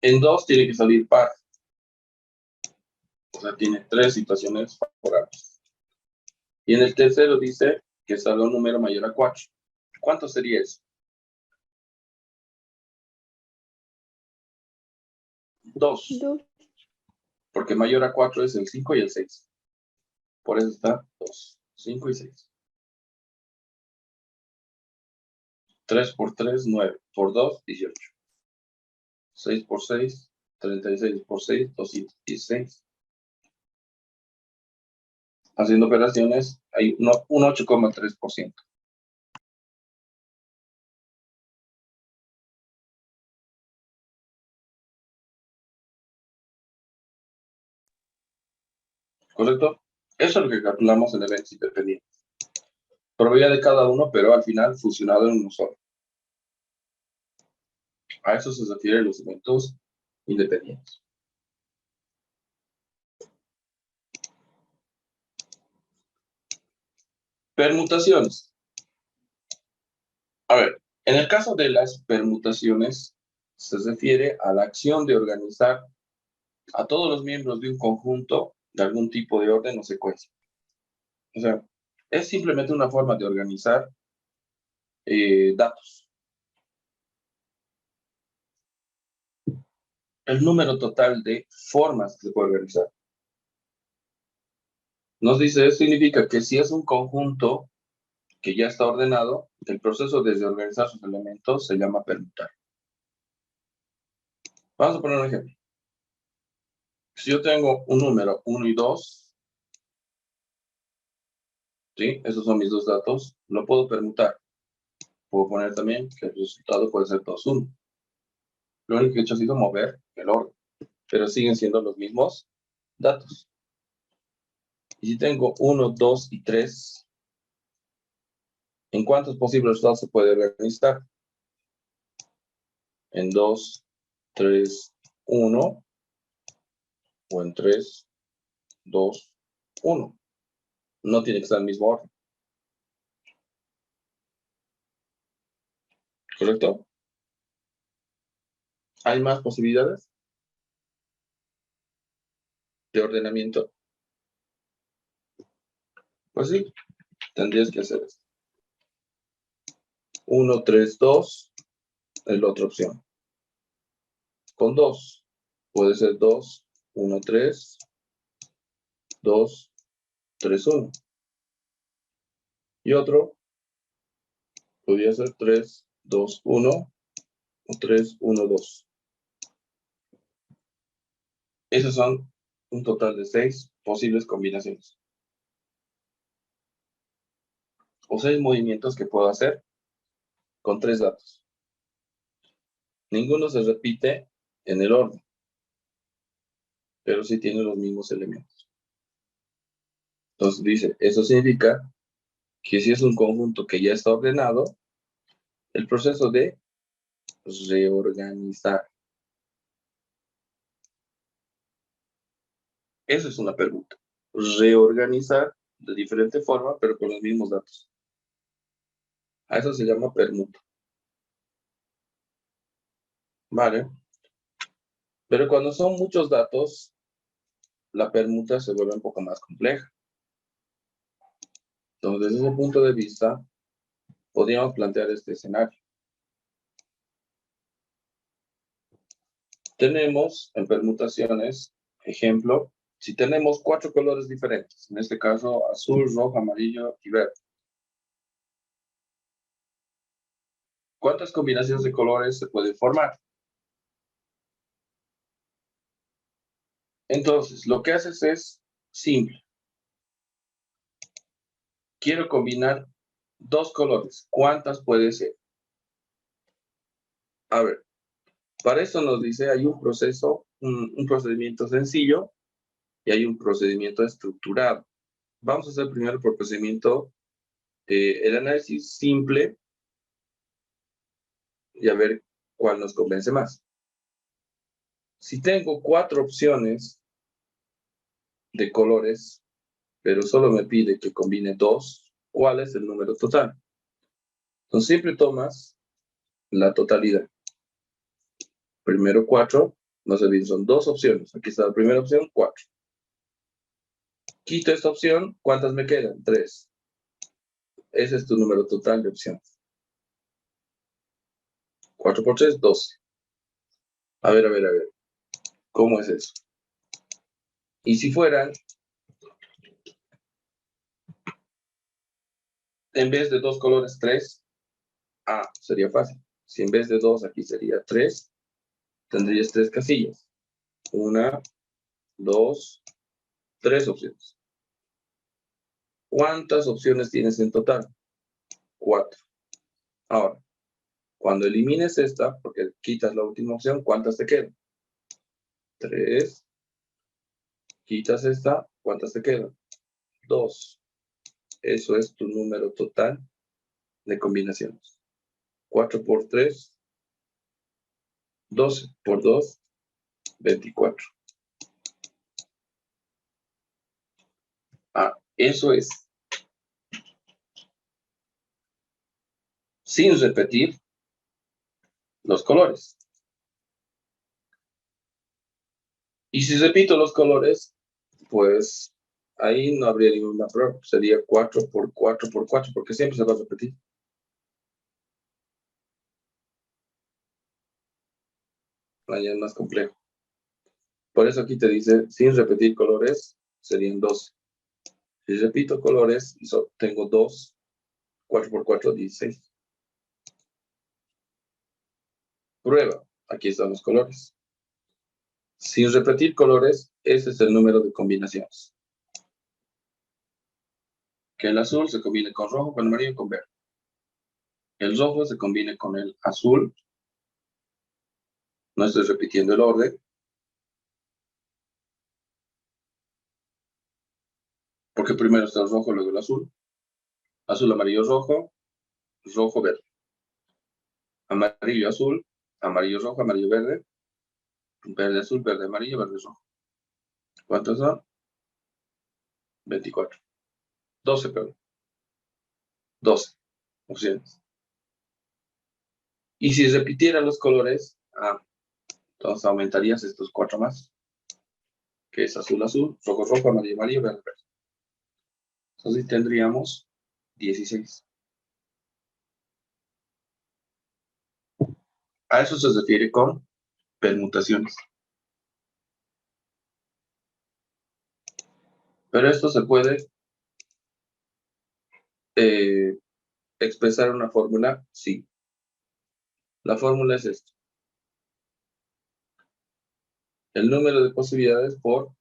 En 2 tiene que salir par. O sea, tiene 3 situaciones favorables. Y en el tercero dice que salga un número mayor a 4. ¿Cuánto sería eso? 2. 2. Porque mayor a 4 es el 5 y el 6. Por eso está 2, 5 y 6. 3 por 3, 9. Por 2, 18. 6 por 6, 36 por 6, 216. Haciendo operaciones, hay un 8,3%. ¿Correcto? Eso es lo que calculamos en eventos independientes. Probabilidad de cada uno, pero al final fusionado en uno solo. A eso se refieren los eventos independientes. Permutaciones. A ver, en el caso de las permutaciones, se refiere a la acción de organizar a todos los miembros de un conjunto de algún tipo de orden o secuencia. O sea, es simplemente una forma de organizar datos. El número total de formas que se puede organizar. Nos dice, eso significa que si es un conjunto que ya está ordenado, el proceso de organizar sus elementos se llama permutar. Vamos a poner un ejemplo. Si yo tengo un número 1 y 2, ¿sí? Esos son mis dos datos, lo puedo permutar. Puedo poner también que el resultado puede ser 2, 1. Lo único que he hecho ha sido mover el orden, pero siguen siendo los mismos datos. Y si tengo 1, 2 y 3, ¿en cuántos posibles resultados se puede organizar? En 2, 3, 1, o en 3, 2, 1. No tiene que estar en el mismo orden. ¿Correcto? ¿Hay más posibilidades de ordenamiento? Pues sí, tendrías que hacer esto. 1, 3, 2 es la otra opción. Con 2 puede ser 2, 1, 3, 2, 3, 1. Y otro podría ser 3, 2, 1 o 3, 1, 2. Esos son un total de 6 posibles combinaciones. O 6 movimientos que puedo hacer con 3 datos. Ninguno se repite en el orden, pero sí tiene los mismos elementos. Entonces dice, eso significa que si es un conjunto que ya está ordenado, el proceso de reorganizar. Eso es una permuta. Reorganizar de diferente forma, pero con los mismos datos. A eso se llama permuta. Vale. Pero cuando son muchos datos, la permuta se vuelve un poco más compleja. Entonces, desde ese punto de vista, podríamos plantear este escenario. Tenemos en permutaciones, ejemplo, si tenemos 4 colores diferentes, en este caso azul, rojo, amarillo y verde. ¿Cuántas combinaciones de colores se pueden formar? Entonces, lo que haces es simple. Quiero combinar 2 colores. ¿Cuántas puede ser? A ver, para esto nos dice, hay un proceso, un procedimiento sencillo y hay un procedimiento estructurado. Vamos a hacer primero el procedimiento el análisis simple y a ver cuál nos convence más. Si tengo 4 opciones de colores, pero solo me pide que combine 2, ¿cuál es el número total? Entonces siempre tomas la totalidad. Primero 4, no se olviden, son 2 opciones. Aquí está la primera opción, 4. Quito esta opción, ¿cuántas me quedan? 3. Ese es tu número total de opciones. 4 por 3, 12. A ver. ¿Cómo es eso? Y si fueran, en vez de 2 colores, 3, sería fácil. Si en vez de 2 aquí sería 3, tendrías 3 casillas. 1, 2, 3 opciones. ¿Cuántas opciones tienes en total? 4. Ahora, cuando elimines esta, porque quitas la última opción, ¿cuántas te quedan? 3. Quitas esta, ¿cuántas te quedan? 2. Eso es tu número total de combinaciones. 4 por 3, 12 por 2, 24. Eso es. Sin repetir los colores. Y si repito los colores, pues ahí no habría ninguna prueba. Sería 4 por 4 por 4, porque siempre se va a repetir. Ahí es más complejo. Por eso aquí te dice, sin repetir colores, serían 12. Si repito colores, tengo 2, 4 por 4, 16. Prueba, aquí están los colores. Sin repetir colores, ese es el número de combinaciones. Que el azul se combine con rojo, con amarillo y con verde. El rojo se combine con el azul. No estoy repitiendo el orden. Porque primero está el rojo, luego el azul. Azul, amarillo, rojo. Rojo, verde. Amarillo, azul. Amarillo, rojo, amarillo, verde. Verde, azul, verde, amarillo, verde, rojo. ¿Cuántos son? 24. 12, perdón. 12 opciones. Y si repitiera los colores, entonces aumentarías estos 4 más. Que es azul, azul, rojo, rojo, amarillo, amarillo, verde, verde. Entonces tendríamos 16. A eso se refiere con permutaciones. Pero esto se puede expresar en una fórmula, sí. La fórmula es esto. El número de posibilidades por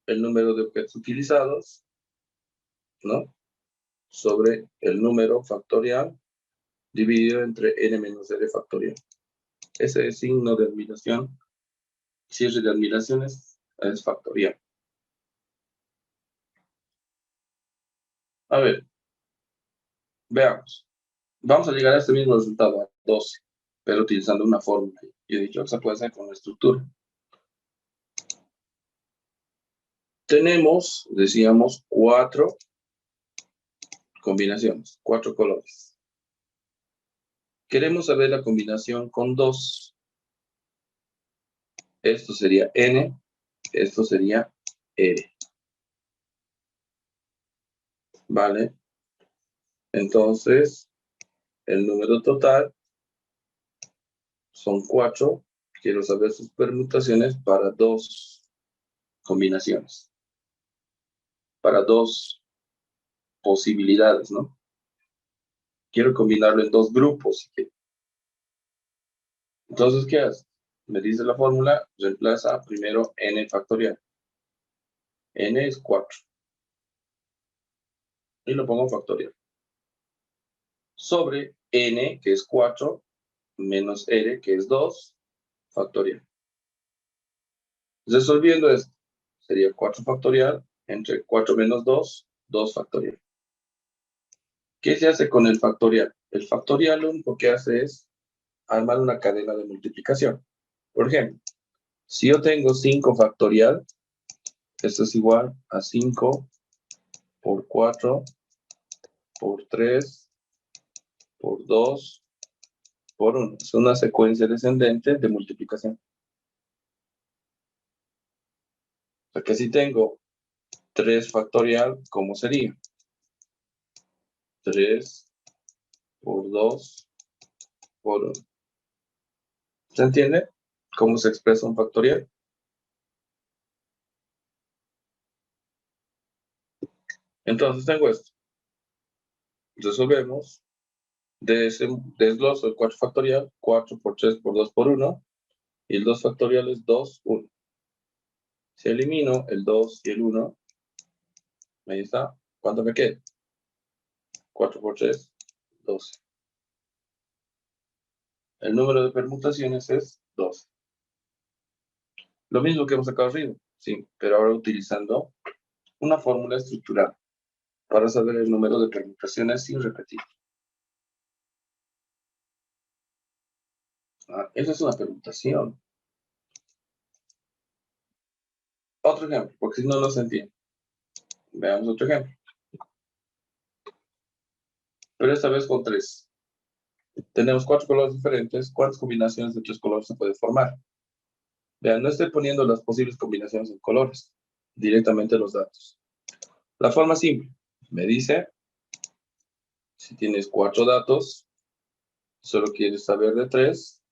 el número de objetos utilizados, ¿no? Sobre el número factorial dividido entre n menos r factorial. Ese es signo de admiración, cierre de admiraciones, es factorial. A ver, veamos. Vamos a llegar a este mismo resultado, a 12, pero utilizando una fórmula. Yo he dicho que se puede hacer con la estructura. Tenemos, decíamos, 4 combinaciones, 4 colores. Queremos saber la combinación con 2. Esto sería N, esto sería R. ¿Vale? Entonces, el número total son 4. Quiero saber sus permutaciones para 2 combinaciones. Para 2 posibilidades, ¿no? Quiero combinarlo en 2 grupos. Entonces, ¿qué haces? Me dice la fórmula, reemplaza primero n factorial. N es 4. Y lo pongo factorial. Sobre n, que es 4, menos r, que es 2, factorial. Resolviendo esto, sería 4 factorial entre 4 menos 2, 2 factorial. ¿Qué se hace con el factorial? El factorial lo único que hace es armar una cadena de multiplicación. Por ejemplo, si yo tengo 5 factorial, esto es igual a 5 por 4 por 3 por 2 por 1. Es una secuencia descendente de multiplicación. O sea que si tengo 3 factorial, ¿cómo sería? 3 por 2 por 1. ¿Se entiende cómo se expresa un factorial? Entonces tengo esto. Resolvemos. Desgloso el 4 factorial, 4 por 3 por 2 por 1. Y el 2 factorial es 2, 1. Si elimino el 2 y el 1, ahí está. ¿Cuánto me queda? 4 por 3, 12. El número de permutaciones es 12. Lo mismo que hemos sacado arriba, sí, pero ahora utilizando una fórmula estructurada para saber el número de permutaciones sin repetir. Esa es una permutación. Otro ejemplo, porque si no, no se entiende. Veamos otro ejemplo. Pero esta vez con 3. Tenemos 4 colores diferentes. ¿Cuántas combinaciones de 3 colores se puede formar? Vean, no estoy poniendo las posibles combinaciones en colores, directamente los datos. La forma simple, me dice, si tienes 4 datos, solo quieres saber de 3,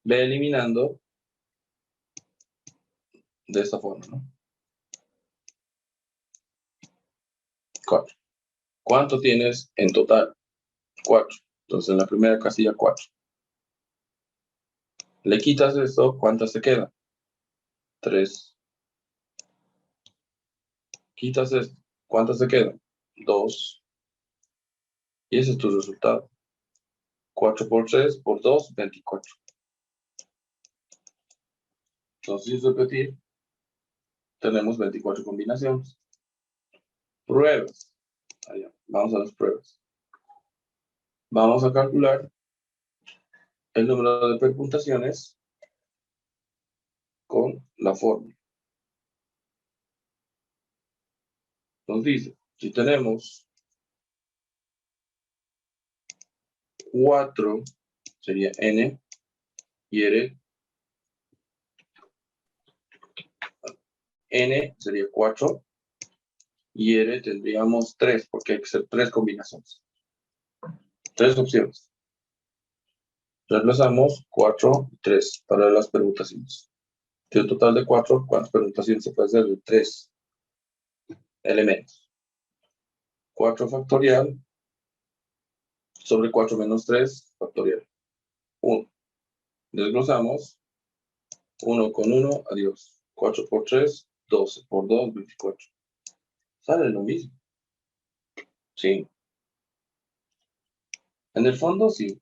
ve eliminando de esta forma, ¿no? 4. ¿Cuánto tienes en total? 4. Entonces en la primera casilla 4. Le quitas esto, ¿cuántas te quedan? 3. Quitas esto, ¿cuántas te quedan? 2. Y ese es tu resultado. 4 por 3 por 2, 24. Entonces, sin repetir, tenemos 24 combinaciones. Pruebas. Allá, vamos a las pruebas. Vamos a calcular el número de permutaciones con la fórmula. Nos dice, si tenemos 4, sería n, y n sería 4, y tendríamos 3, porque hay que hacer 3 combinaciones. 3 opciones. Reemplazamos 4 y 3 para las permutaciones. De un total de 4, ¿cuántas permutaciones se puede hacer? De 3 elementos. 4 factorial sobre 4 menos 3 factorial. 1. Desglosamos. 1 con 1, adiós. 4 por 3, 12 por 2, 24. Sale lo mismo. Sí. En el fondo, sí.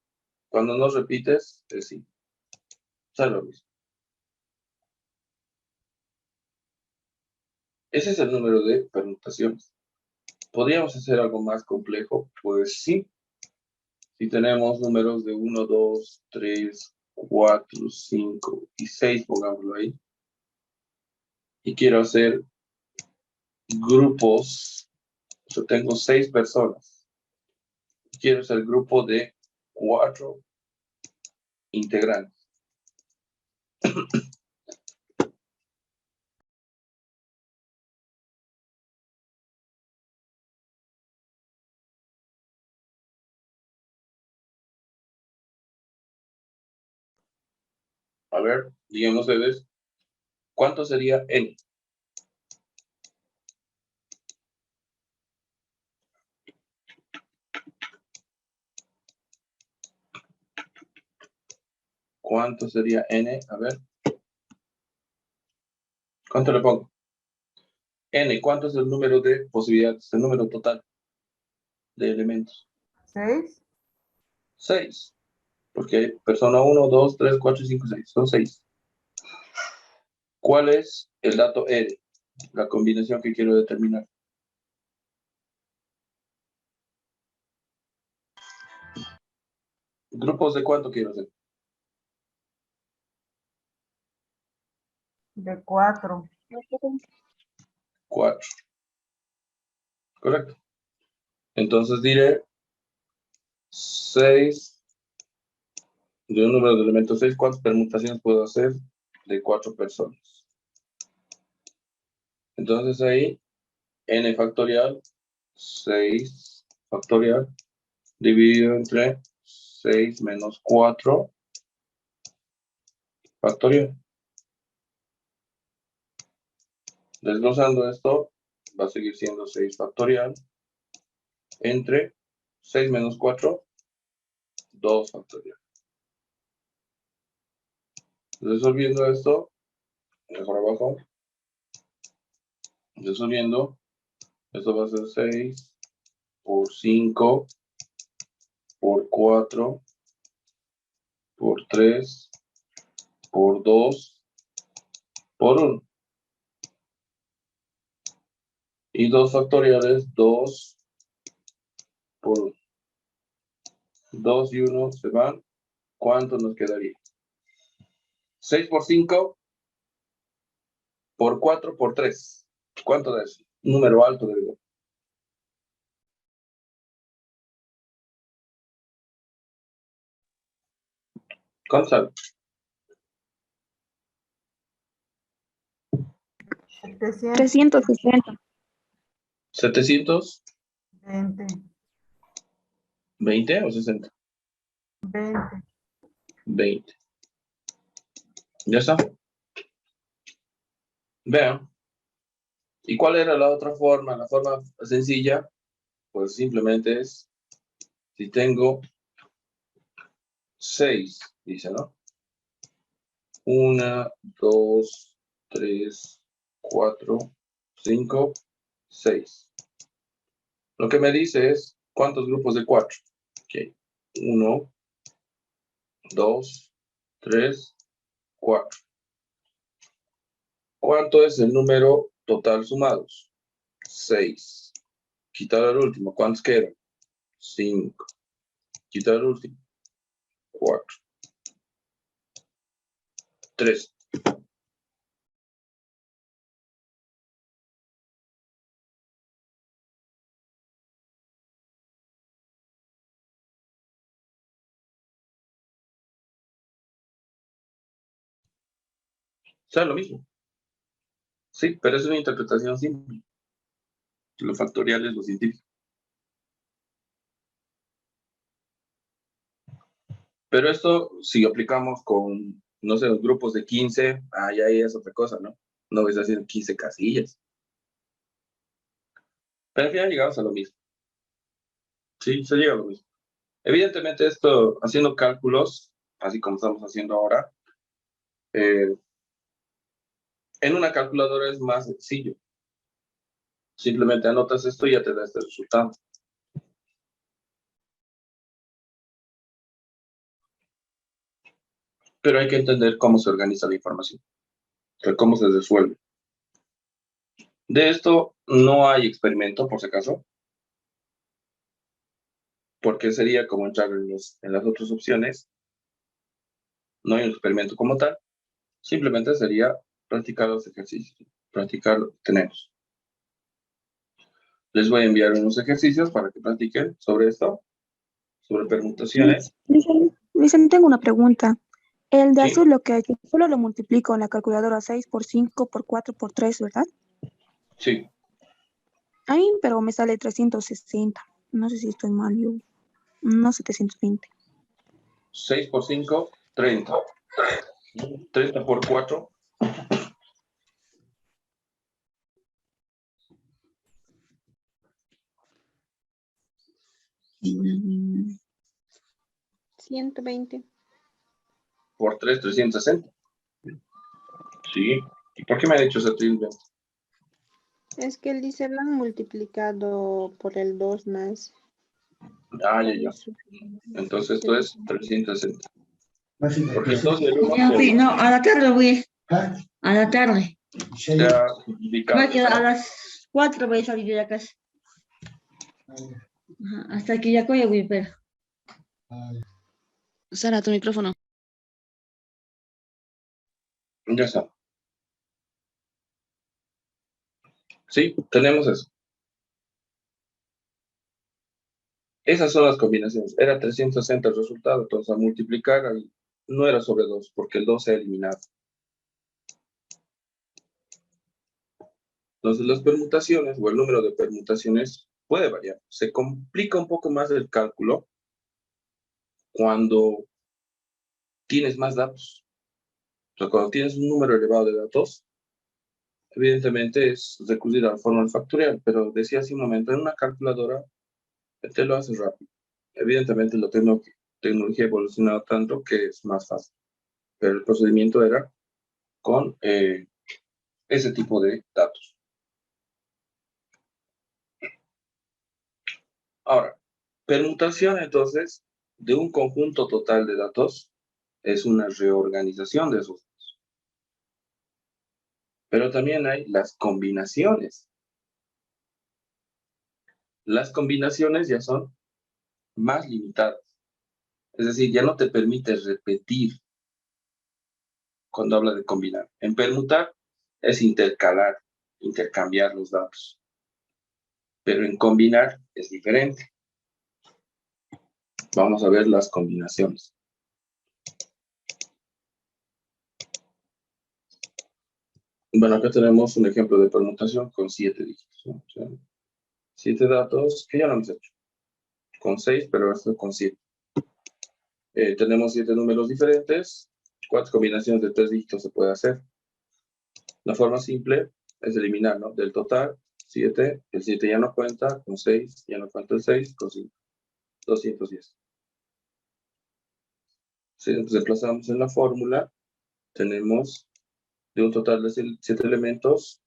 Cuando no repites, es sí. Sale lo mismo. Ese es el número de permutaciones. ¿Podríamos hacer algo más complejo? Pues sí. Si tenemos números de 1, 2, 3, 4, 5 y 6, pongámoslo ahí. Y quiero hacer grupos. Yo tengo 6 personas. Quiero hacer grupo de 4 integrantes. A ver, díganme ustedes, ¿cuánto sería n? ¿Cuánto sería n? A ver. ¿Cuánto le pongo? N, ¿cuánto es el número de posibilidades? El número total de elementos. 6. 6. Porque hay persona 1, 2, 3, 4, 5, 6. Son 6. ¿Cuál es el dato R? La combinación que quiero determinar. ¿Grupos de cuánto quiero hacer? De 4. 4. Correcto. Entonces diré 6, de un número de elementos 6, ¿cuántas permutaciones puedo hacer de 4 personas? Entonces ahí, n factorial, 6 factorial, dividido entre 6 menos 4 factorial. Desglosando esto, va a seguir siendo 6 factorial entre 6 menos 4, 2 factorial. Resolviendo esto, mejor abajo, resolviendo, esto va a ser 6 por 5 por 4 por 3 por 2 por 1. Y 2 factoriales, 2 por 1. 2 y 1 se van. ¿Cuánto nos quedaría? 6 por 5 por 4 por 3. ¿Cuánto da eso? Número alto de verdad. ¿Cuánto sale? 360. 700, 20. 20 o 60. 20. 20. ¿Ya está? Vean. ¿Y cuál era la otra forma? La forma sencilla, pues simplemente es, si tengo 6, dice, ¿no? 1, 2, 3, 4, 5, 6. Lo que me dice es, ¿cuántos grupos de 4? Ok. 1, 2, 3, 4. ¿Cuánto es el número total sumados? 6. Quitar el último. ¿Cuántos quedan? 5. Quitar el último. 4. 3. O sea, lo mismo. Sí, pero es una interpretación simple. Lo factorial es lo científico. Pero esto, si aplicamos con, no sé, los grupos de 15, ya ahí es otra cosa, ¿no? No ves haciendo 15 casillas. Pero al final llegamos a lo mismo. Sí, se llega a lo mismo. Evidentemente esto, haciendo cálculos, así como estamos haciendo ahora, en una calculadora es más sencillo. Simplemente anotas esto y ya te da este resultado. Pero hay que entender cómo se organiza la información, o sea, cómo se resuelve. De esto no hay experimento, por si acaso, porque sería como entrar en las otras opciones. No hay un experimento como tal, simplemente sería practicar los ejercicios, practicar lo que tenemos. Les voy a enviar unos ejercicios para que practiquen sobre esto, sobre permutaciones. Dicen, tengo una pregunta. El de Sí. azul lo que ha hecho, solo lo multiplico en la calculadora 6 por 5 por 4 por 3, ¿verdad? Sí. Ahí, pero me sale 360. No sé si estoy mal yo. No, 720. 6 por 5, 30. 30 por 4. Mm, 120. Por 3, 360. Sí. ¿Y por qué me ha dicho 720? Es que él dice lo han multiplicado por el 2 más. Ya. Entonces esto es 360. Porque el 2 y el 1 Ya fui, no, a la tarde voy. A la tarde. se Va a multiplicado. quedar a las 4 voy a salir de la casa. Ajá, hasta que ya voy, pero. Sara, tu micrófono. Ya está. Sí, tenemos eso. Esas son las combinaciones. Era 360 el resultado, entonces a multiplicar no era sobre 2, porque el 2 se ha eliminado. Entonces las permutaciones o el número de permutaciones puede variar. Se complica un poco más el cálculo cuando tienes más datos. O sea, cuando tienes un número elevado de datos, evidentemente es recurrir a la fórmula factorial, pero decía hace un momento, en una calculadora te lo hace rápido. Evidentemente la tecnología ha evolucionado tanto que es más fácil, pero el procedimiento era con ese tipo de datos. Ahora, permutación entonces de un conjunto total de datos es una reorganización de esos datos. Pero también hay las combinaciones. Las combinaciones ya son más limitadas. Es decir, ya no te permite repetir cuando habla de combinar. En permutar es intercalar, intercambiar los datos. Pero en combinar es diferente. Vamos a ver las combinaciones. Bueno, acá tenemos un ejemplo de permutación con 7 dígitos, ¿no? O sea, 7 datos que ya lo hemos hecho. Con 6, pero esto con 7. Tenemos 7 números diferentes. 4 combinaciones de 3 dígitos se puede hacer. La forma simple es eliminar, ¿no? Del total, 7. El 7 ya no cuenta. Con 6 ya no cuenta el 6. Con 5. 210. Si nos desplazamos en la fórmula, tenemos de un total de 7 elementos,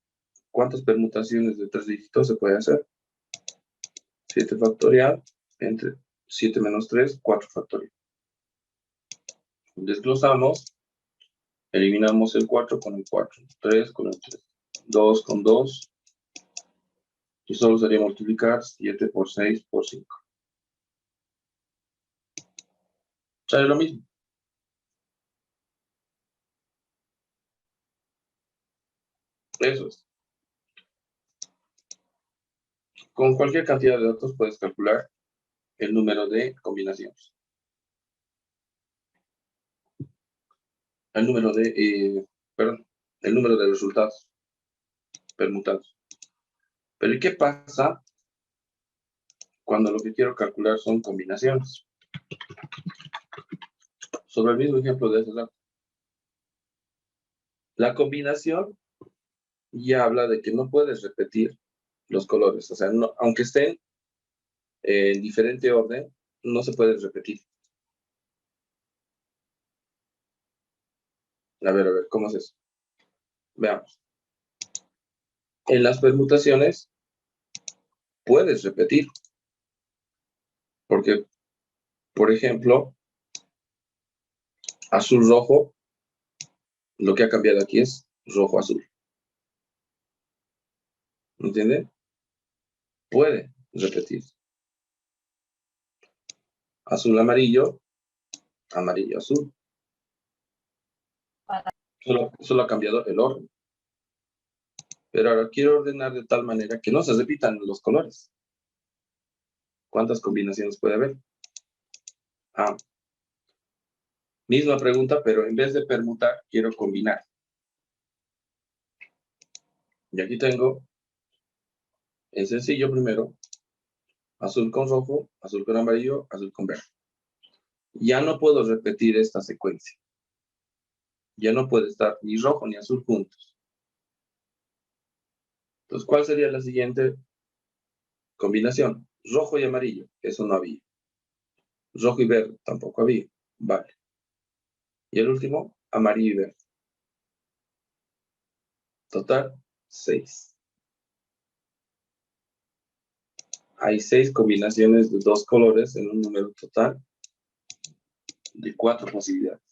¿cuántas permutaciones de 3 dígitos se puede hacer? 7 factorial entre 7 menos 3, 4 factorial. Desglosamos, eliminamos el 4 con el 4, 3 con el 3, 2 con 2, y solo sería multiplicar 7 por 6 por 5. Sale lo mismo. Eso es. Con cualquier cantidad de datos puedes calcular el número de combinaciones. El número de, el número de resultados permutados. Pero ¿y qué pasa cuando lo que quiero calcular son combinaciones? Sobre el mismo ejemplo de ese dato. La combinación ya habla de que no puedes repetir los colores. O sea, no, aunque estén en diferente orden, no se pueden repetir. A ver, ¿cómo es eso? Veamos. En las permutaciones puedes repetir. Porque, por ejemplo, azul-rojo, lo que ha cambiado aquí es rojo-azul. ¿Entienden? Puede repetir. Azul-amarillo, amarillo-azul. Solo ha cambiado el orden. Pero ahora quiero ordenar de tal manera que no se repitan los colores. ¿Cuántas combinaciones puede haber? Misma pregunta, pero en vez de permutar, quiero combinar. Y aquí tengo el sencillo primero, azul con rojo, azul con amarillo, azul con verde. Ya no puedo repetir esta secuencia. Ya no puede estar ni rojo ni azul juntos. Entonces, ¿cuál sería la siguiente combinación? Rojo y amarillo, eso no había. Rojo y verde, tampoco había. Vale. Y el último, amarillo y verde. Total, 6. Hay 6 combinaciones de 2 colores en un número total de 4 posibilidades.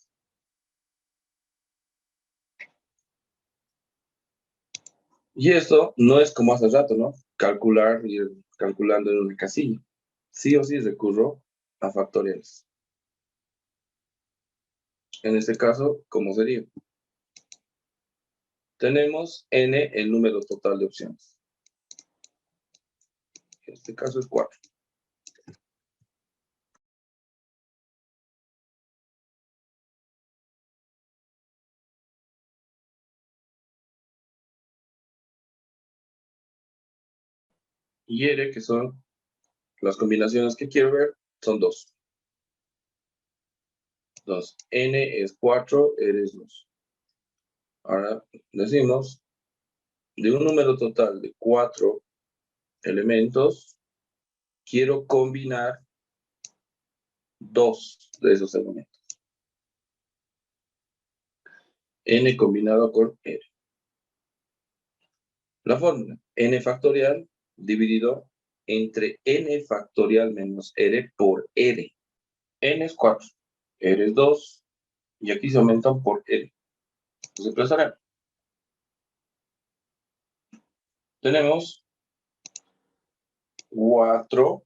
Y esto no es como hace rato, ¿no? Calcular, ir calculando en una casilla. Sí o sí recurro a factoriales. En este caso, ¿cómo sería? Tenemos n el número total de opciones. En este caso es 4. Y R, que son las combinaciones que quiero ver, son 2. Entonces, n es 4, R es 2. Ahora decimos, de un número total de 4 elementos, quiero combinar 2 de esos elementos. N combinado con R. La fórmula, n factorial dividido entre n factorial menos r por r. N es 4, R es 2, y aquí se aumentan por R. Entonces, emplazaremos. Tenemos 4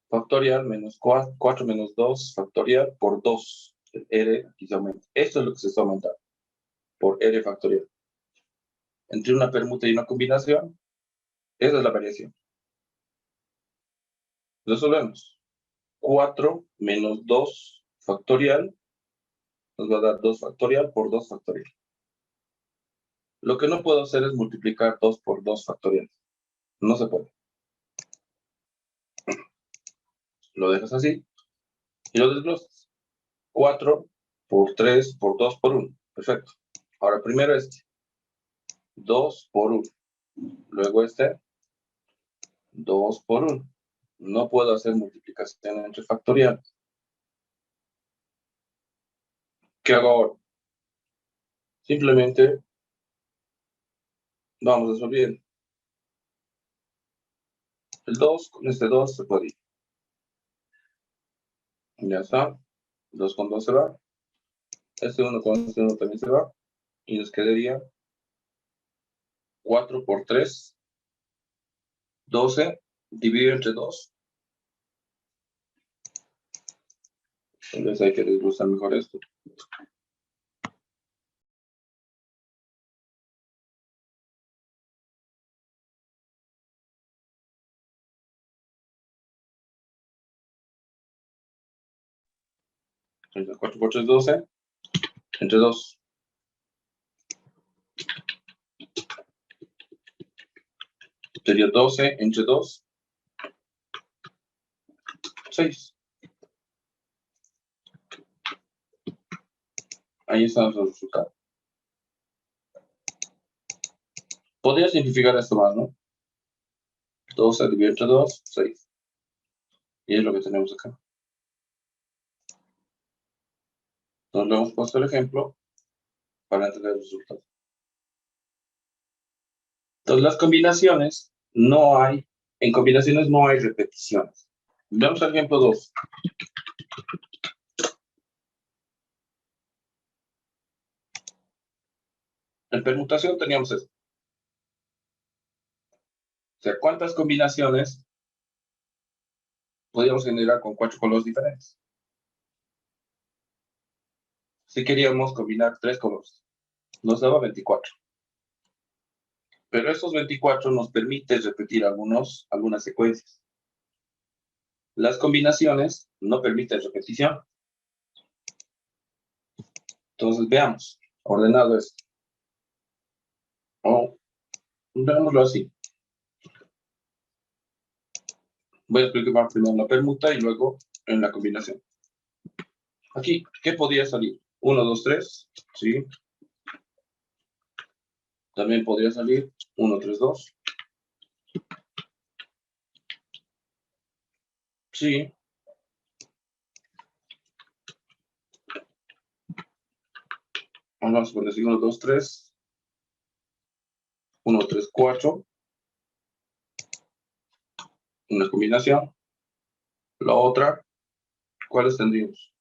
factorial menos 4 menos 2 factorial por 2. R aquí se aumenta. Esto es lo que se está aumentando por R factorial. Entre una permuta y una combinación, esa es la variación. Resolvemos. 4 menos 2 factorial nos va a dar 2 factorial por 2 factorial. Lo que no puedo hacer es multiplicar 2 por 2 factorial. No se puede. Lo dejas así y lo desglosas. 4 por 3 por 2 por 1. Perfecto. Ahora primero este. 2 por 1. Luego este. 2 por 1. No puedo hacer multiplicación entre factoriales. ¿Qué hago ahora? Simplemente vamos resolviendo. El 2 con este 2 se puede ir. Ya está. 2 con 2 se va. Este 1 con este 1 también se va. Y nos quedaría 4 por 3. 12 dividido entre 2. Entonces hay que desglosar mejor esto. Entonces 4 por 3, 12. Entre 2. Sería 12 entre 2. 6. Ahí está nuestro resultado. Podría simplificar esto más, ¿no? 12 dividido entre 2, 6. Y es lo que tenemos acá. Entonces le hemos puesto el ejemplo para entender el resultado. Entonces las combinaciones, en combinaciones no hay repeticiones. Veamos el ejemplo 2. En permutación teníamos esto. O sea, ¿cuántas combinaciones podíamos generar con 4 colores diferentes? Si queríamos combinar 3 colores, nos daba 24. Pero estos 24 nos permiten repetir algunas secuencias. Las combinaciones no permiten repetición. Entonces veamos, ordenado esto. O veámoslo así. Voy a explicar primero en la permuta y luego en la combinación. Aquí, ¿qué podría salir? 1, 2, 3, ¿sí? También podría salir 1, 3, 2. Sí. Vamos a poner 1, 2, 3. 1, 3, 4. Una combinación. La otra, ¿cuáles tendríamos?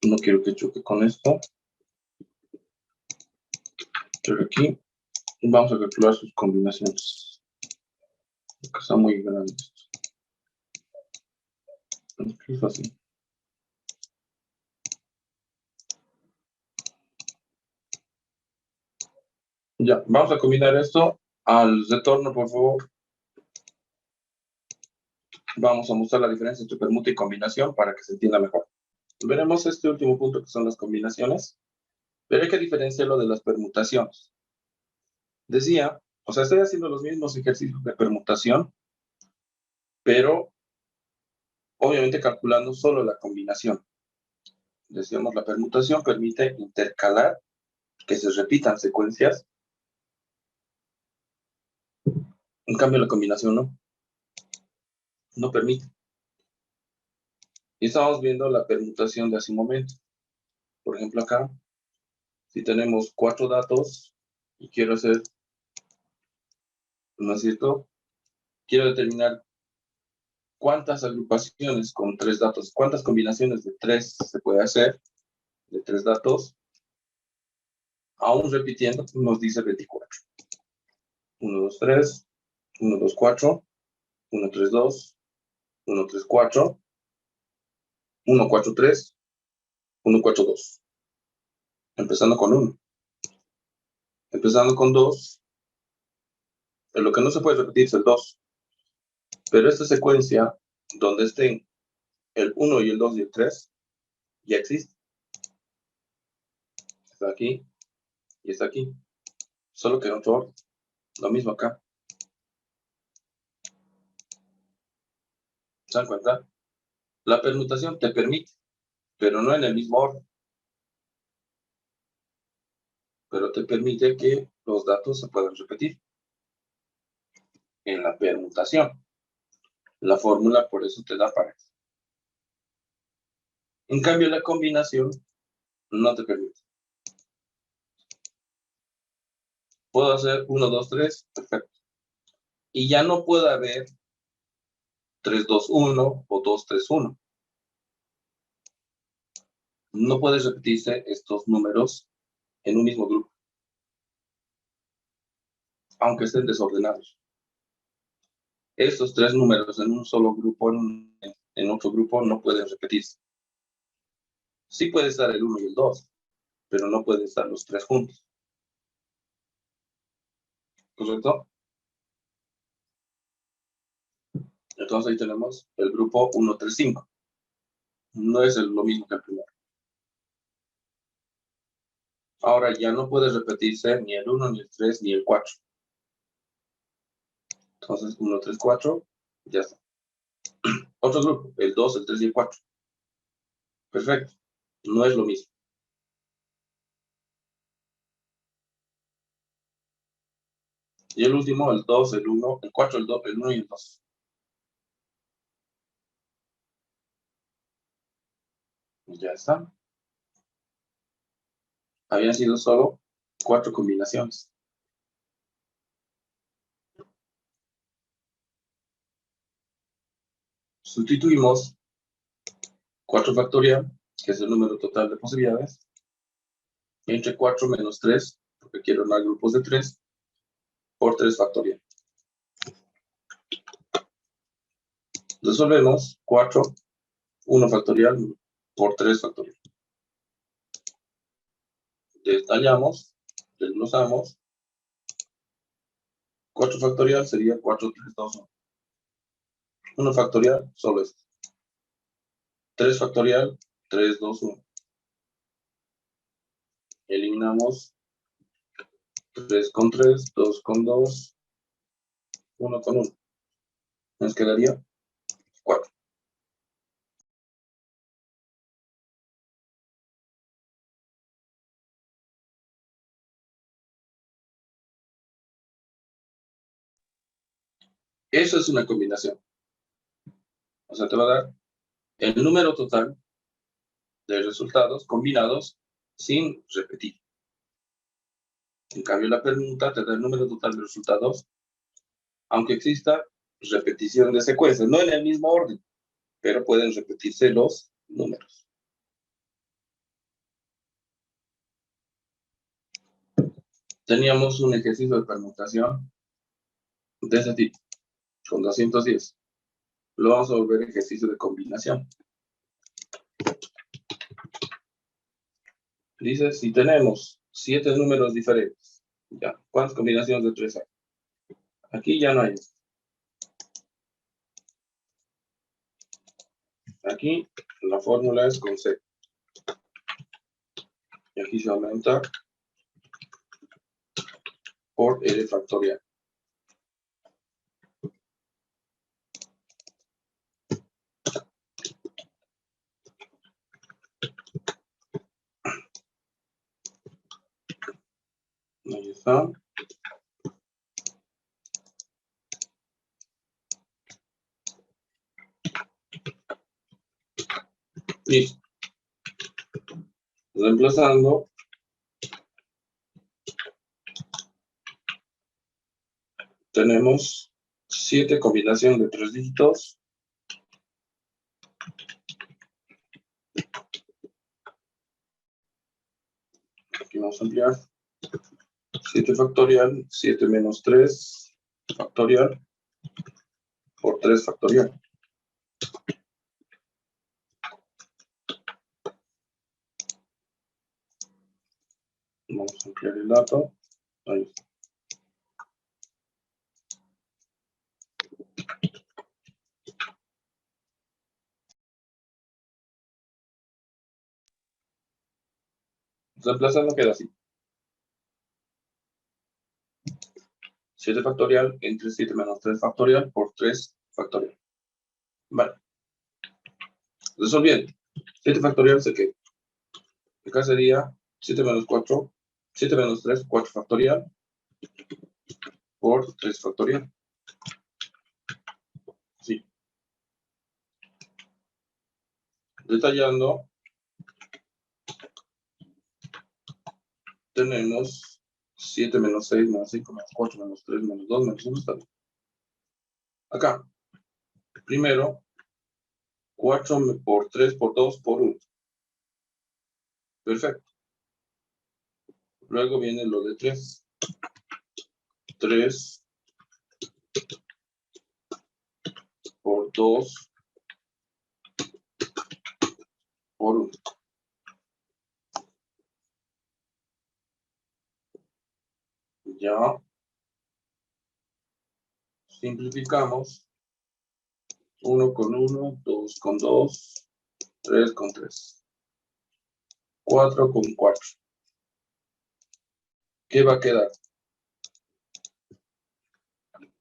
No quiero que choque con esto. Pero aquí vamos a calcular sus combinaciones. Porque está muy grande esto. Es fácil. Ya, vamos a combinar esto. Al retorno, por favor. Vamos a mostrar la diferencia entre permuta y combinación para que se entienda mejor. Veremos este último punto que son las combinaciones, pero hay que diferenciarlo de las permutaciones. Decía, o sea, estoy haciendo los mismos ejercicios de permutación, pero obviamente calculando solo la combinación. Decíamos, la permutación permite intercalar, que se repitan secuencias. En cambio, la combinación no permite. Y estamos viendo la permutación de hace un momento. Por ejemplo, acá, si tenemos 4 datos y quiero hacer, ¿no es cierto? Quiero determinar cuántas agrupaciones con 3 datos, cuántas combinaciones de 3 se puede hacer, de 3 datos, aún repitiendo, nos dice 24. 1, 2, 3, 1, 2, 4, 1, 3, 2, 1, 3, 4, 1, 4, 3, 1, 4, 2. Empezando con 1. Empezando con 2. Lo que no se puede repetir es el 2. Pero esta secuencia, donde estén el 1 y el 2 y el 3, ya existe. Está aquí y está aquí. Solo que en otro orden. Lo mismo acá. ¿Se dan cuenta? La permutación te permite, pero no en el mismo orden. Pero te permite que los datos se puedan repetir. En la permutación. La fórmula por eso te da para eso. En cambio, la combinación no te permite. Puedo hacer 1, 2, 3, perfecto. Y ya no puede haber 3, 2, 1 o 2, 3, 1. No puede repetirse estos números en un mismo grupo, aunque estén desordenados. Estos 3 números en un solo grupo, en otro grupo, no pueden repetirse. Sí puede estar el 1 y el 2, pero no pueden estar los 3 juntos. ¿Correcto? Entonces ahí tenemos el grupo 1, 3, 5. No es lo mismo que el primero. Ahora ya no puede repetirse ni el 1, ni el 3, ni el 4. Entonces 1, 3, 4, ya está. Otro grupo, el 2, el 3 y el 4. Perfecto. No es lo mismo. Y el último, el 2, el 1, el 4, el 2, el 1 y el 2. Ya está. Habían sido solo 4 combinaciones. Sustituimos 4 factorial, que es el número total de posibilidades, entre 4 menos 3, porque quiero armar grupos de 3, por 3 factorial. Resolvemos 4, 1 factorial por 3 factorial. Detallamos, desglosamos. 4 factorial sería 4, 3, 2, 1. 1 factorial, solo esto. 3 factorial, 3, 2, 1. Eliminamos 3 con 3, 2 con 2, 1 con 1. Nos quedaría 4. Eso es una combinación. O sea, te va a dar el número total de resultados combinados sin repetir. En cambio, la permuta te da el número total de resultados, aunque exista repetición de secuencias, no en el mismo orden, pero pueden repetirse los números. Teníamos un ejercicio de permutación de ese tipo, con 210. lo vamos a volver ejercicio de combinación. Dice, si tenemos 7 números diferentes, ya, ¿cuántas combinaciones de 3 hay? Aquí ya no hay. Aquí la fórmula es con C. Y aquí se aumenta por L factorial. Ahí está. Listo. Reemplazando. Tenemos 7 combinaciones de 3 dígitos. Aquí vamos a ampliar. 7 factorial, 7 menos 3 factorial por 3 factorial. Vamos a ampliar el dato. Ahí está. Reemplazando queda así. 7 factorial entre 7 menos 3 factorial por 3 factorial. Vale. Resolviendo. 7 factorial se queda. Acá sería 7 menos 4, 7 menos 3, 4 factorial por 3 factorial. Sí. Detallando, tenemos 7 menos 6 menos 5 menos 4 menos 3 menos 2 menos 1 está bien. Acá, primero, 4 por 3 por 2 por 1. Perfecto. Luego viene lo de 3. 3 por 2 por 1. Ya. Simplificamos. 1 con 1, 2 con 2, 3 con 3. 4 con 4. ¿Qué va a quedar?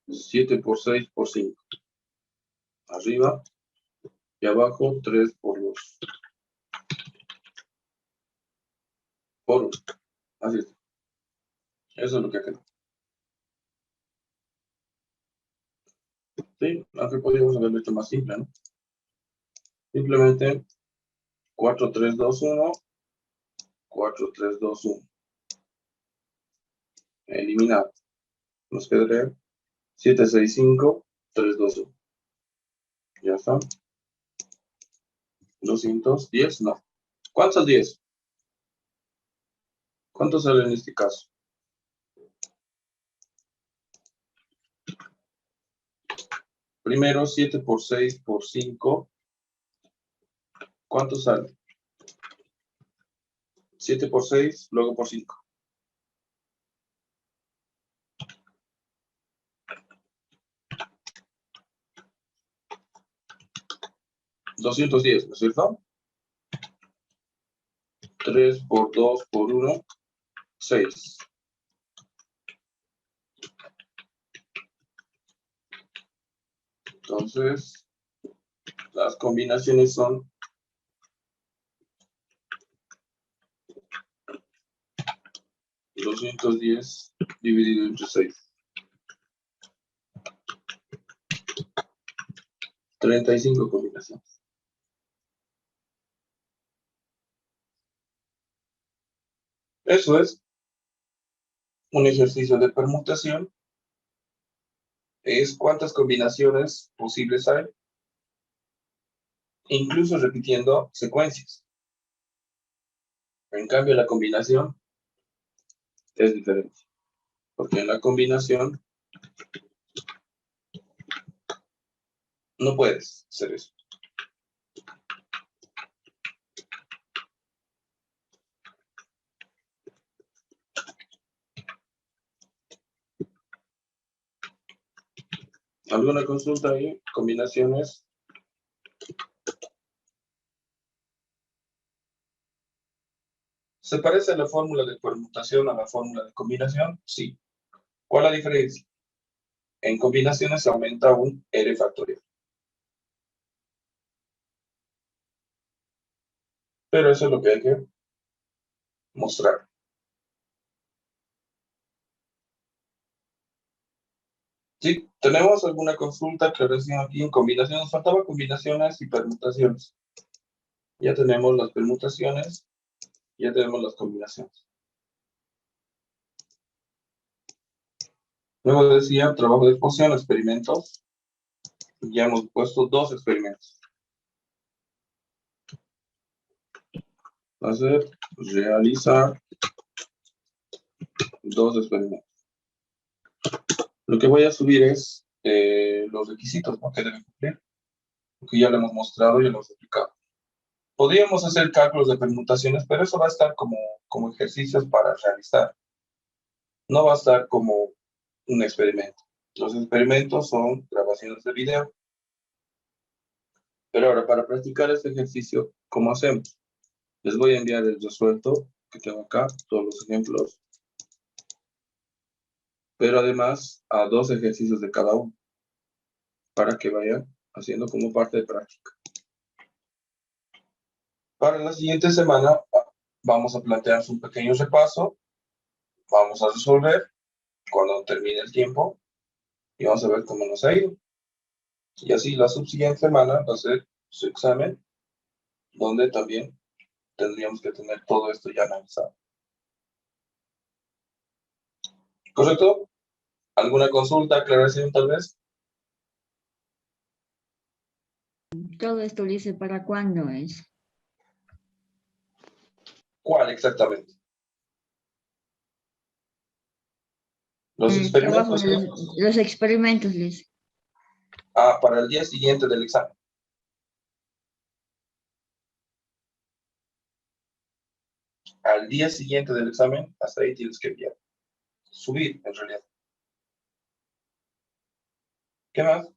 7 por 6 por 5. Arriba y abajo 3 por 2. Por 1. Así es. Eso es lo que queda. Sí, aunque podríamos haberlo hecho más simple, ¿no? Simplemente 4, 3, 2, 1. 4, 3, 2, 1. Eliminar. Nos quedaría 7, 6, 5, 3, 2, 1. Ya está. 210, no. ¿Cuántos 10? ¿Cuánto sale en este caso? Primero 7 por 6 por 5. ¿Cuánto sale? 7 por 6, luego por 5. 210, ¿no es cierto? 3 por 2 por 1, 6. Entonces, las combinaciones son 210 dividido entre 6. 35 combinaciones. Eso es un ejercicio de permutación. Es cuántas combinaciones posibles hay, incluso repitiendo secuencias. En cambio, la combinación es diferente, porque en la combinación No puedes hacer eso. ¿Alguna consulta ahí? ¿Combinaciones? ¿Se parece la fórmula de permutación a la fórmula de combinación? Sí. ¿Cuál es la diferencia? En combinaciones se aumenta un R factorial. Pero eso es lo que hay que mostrar. Sí, tenemos alguna consulta, aclaración aquí en combinaciones. Faltaba combinaciones y permutaciones. Ya tenemos las permutaciones, ya tenemos las combinaciones. Luego decía trabajo de exposición, experimentos. Ya hemos puesto 2 experimentos. Hacer, realizar 2 experimentos. Lo que voy a subir es los requisitos, ¿no?, que deben cumplir. Porque ya lo hemos mostrado y lo hemos explicado. Podríamos hacer cálculos de permutaciones, pero eso va a estar como ejercicios para realizar. No va a estar como un experimento. Los experimentos son grabaciones de video. Pero ahora, para practicar este ejercicio, ¿cómo hacemos? Les voy a enviar el resuelto que tengo acá, todos los ejemplos. Pero además a 2 ejercicios de cada uno, para que vayan haciendo como parte de práctica. Para la siguiente semana vamos a plantearnos un pequeño repaso, vamos a resolver cuando termine el tiempo y vamos a ver cómo nos ha ido. Y así la subsiguiente semana va a ser su examen, donde también tendríamos que tener todo esto ya analizado. ¿Correcto? ¿Alguna consulta, aclaración tal vez? Todo esto dice para cuándo es. ¿Cuál exactamente? Los El trabajo experimentos. de los experimentos, Liz. Para el día siguiente del examen. Al día siguiente del examen, hasta ahí tienes que enviar. Subir, en realidad. ¿Qué más?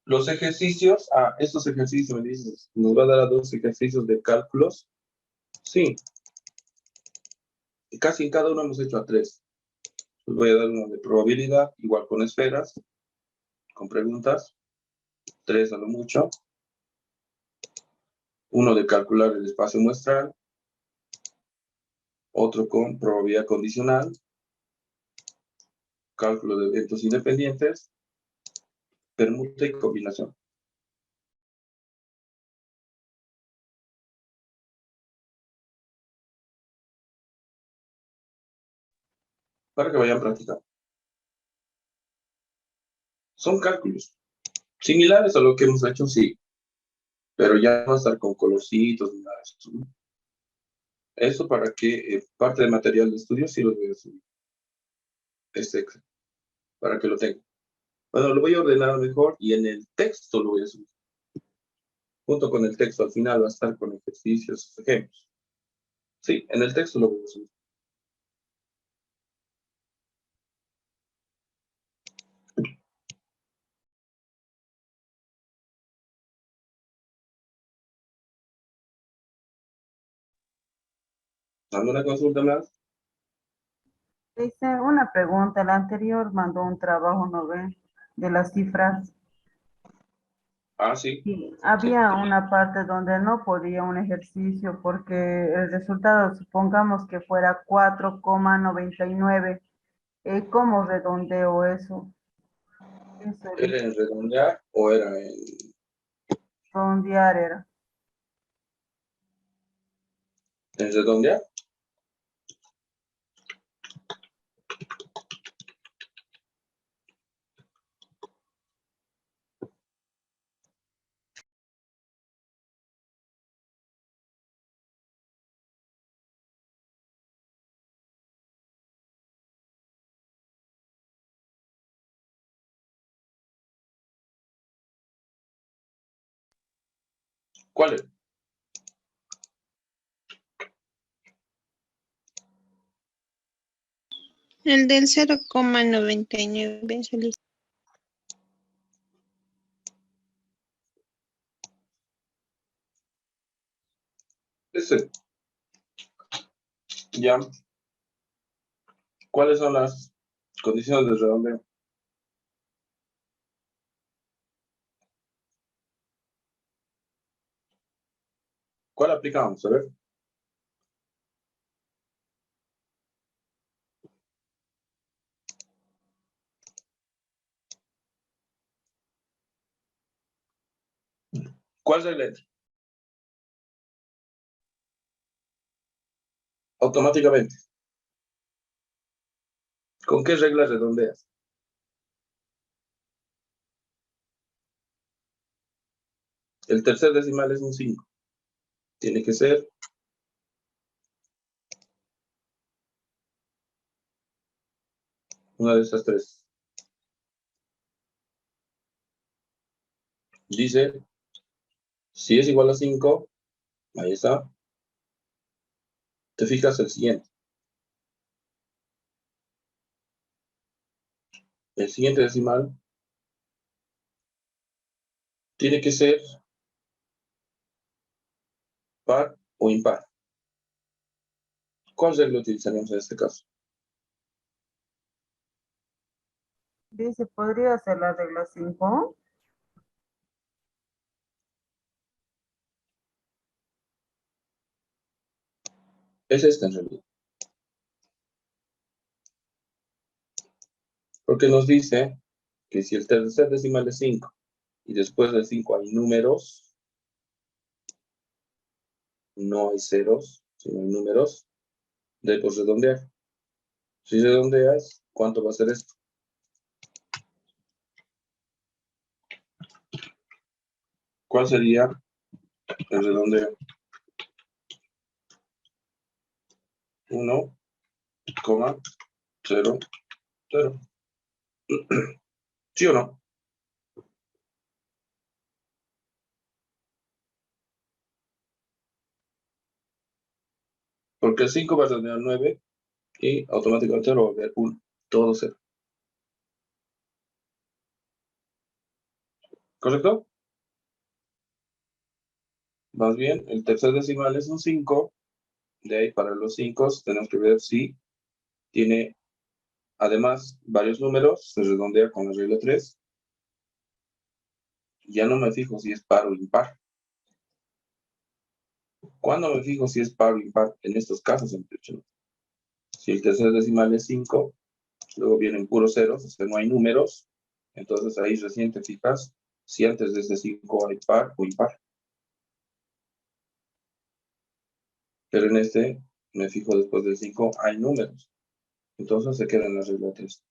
Los ejercicios, estos ejercicios, me dices, ¿nos va a dar a 2 ejercicios de cálculos? Sí. Y casi en cada uno hemos hecho a 3. Les voy a dar uno de probabilidad, igual con esferas, con preguntas, 3 a lo mucho. Uno de calcular el espacio muestral, otro con probabilidad condicional, cálculo de eventos independientes, permuta y combinación. Para que vayan practicando. Son cálculos similares a lo que hemos hecho, sí, pero ya no va a estar con colorcitos ni nada de eso, ¿no? Eso para que parte del material de estudio sí lo voy a subir. Excel, para que lo tengan. Bueno, lo voy a ordenar mejor y en el texto lo voy a subir. Junto con el texto, al final va a estar con ejercicios, ejemplos. Sí, en el texto lo voy a subir. ¿Alguna consulta más? Dice una pregunta, la anterior mandó un trabajo, ¿no ve? De las cifras. Sí. Y había una parte donde no podía un ejercicio porque el resultado, supongamos que fuera 4,99. ¿Cómo redondeo eso? Eso ¿Era en redondear o era en redondear era. redondear? ¿Cuál es? El del 0,99, Solís. Ese. Ya. ¿Cuáles son las condiciones de redondeo? ¿Cuál aplicamos? A ver. ¿Cuál regla entra? Automáticamente. ¿Con qué reglas redondeas? El tercer decimal es un 5. Tiene que ser una de esas tres. Dice, si es igual a 5, ahí está. Te fijas el siguiente. El siguiente decimal tiene que ser par o impar. ¿Cuál regla utilizaremos en este caso? Dice, ¿podría ser la regla 5? Es esta en realidad. Porque nos dice que si el tercer decimal es 5 y después del 5 hay números, no hay ceros, sino hay números, debemos redondear. Si redondeas, ¿cuánto va a ser esto? ¿Cuál sería el redondeo? 1,0, 0. ¿Sí o no? Porque el 5 va a redondear 9 y automáticamente lo va a ver 1. Todo 0. ¿Correcto? Más bien, el tercer decimal es un 5. De ahí para los 5 tenemos que ver si tiene además varios números. Se redondea con la regla 3. Ya no me fijo si es par o impar. ¿Cuándo me fijo si es par o impar? En estos casos, en hecho. Si el tercer decimal es 5, luego vienen puros ceros, o sea, no hay números. Entonces ahí recién te fijas si antes de ese 5 hay par o impar. Pero en este me fijo después del 5 hay números. Entonces se queda en la regla 3.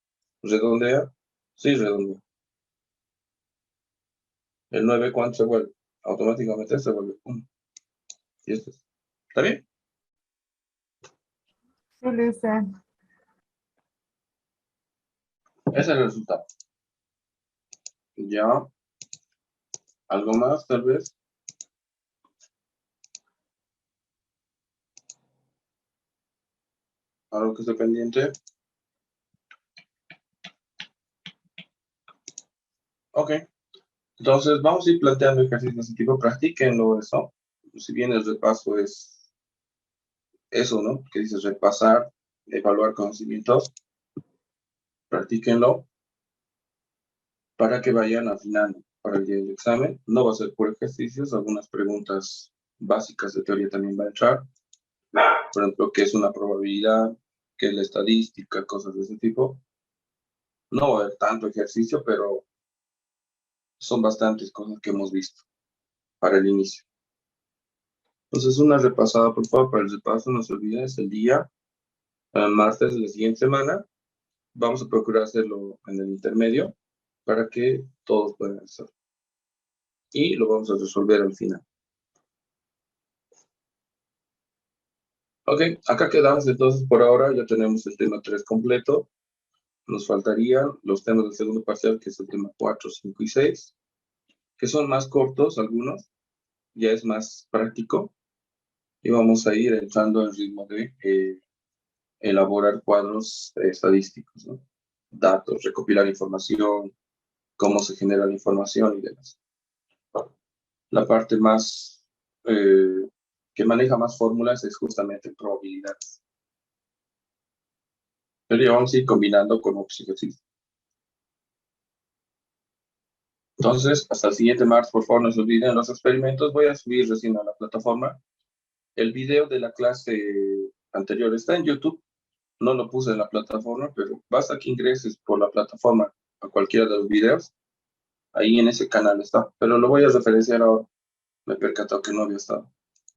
¿Redondea? Sí, redondea. El 9, ¿cuánto se vuelve? Automáticamente se vuelve 1. Y esto es. ¿Está bien? Sí, dice. Ese es el resultado. Ya. ¿Algo más, tal vez? ¿Algo que esté pendiente? Ok. Entonces, vamos a ir planteando ejercicios de ese tipo. Practíquenlo eso. Si bien el repaso es eso, ¿no? Que dice repasar, evaluar conocimientos. Practíquenlo para que vayan afinando para el día del examen. No va a ser por ejercicios. Algunas preguntas básicas de teoría también va a entrar. Por ejemplo, ¿qué es una probabilidad? ¿Qué es la estadística? Cosas de ese tipo. No va a haber tanto ejercicio, pero son bastantes cosas que hemos visto para el inicio. Entonces, una repasada, por favor, para el repaso, no se olviden, es el día martes de la siguiente semana. Vamos a procurar hacerlo en el intermedio para que todos puedan hacer. Y lo vamos a resolver al final. Ok, acá quedamos entonces por ahora. Ya tenemos el tema 3 completo. Nos faltarían los temas del segundo parcial, que es el tema 4, 5 y 6, que son más cortos algunos, ya es más práctico y vamos a ir entrando en ritmo de elaborar cuadros estadísticos, ¿no? Datos, recopilar información, cómo se genera la información y demás. La parte más que maneja más fórmulas es justamente probabilidades. Pero ya vamos a ir combinando con otros ejercicios. Entonces, hasta el siguiente martes, por favor, no se olviden los experimentos. Voy a subir recién a la plataforma. El video de la clase anterior está en YouTube. No lo puse en la plataforma, pero basta que ingreses por la plataforma a cualquiera de los videos. Ahí en ese canal está. Pero lo voy a referenciar ahora. Me he percatado que no había estado.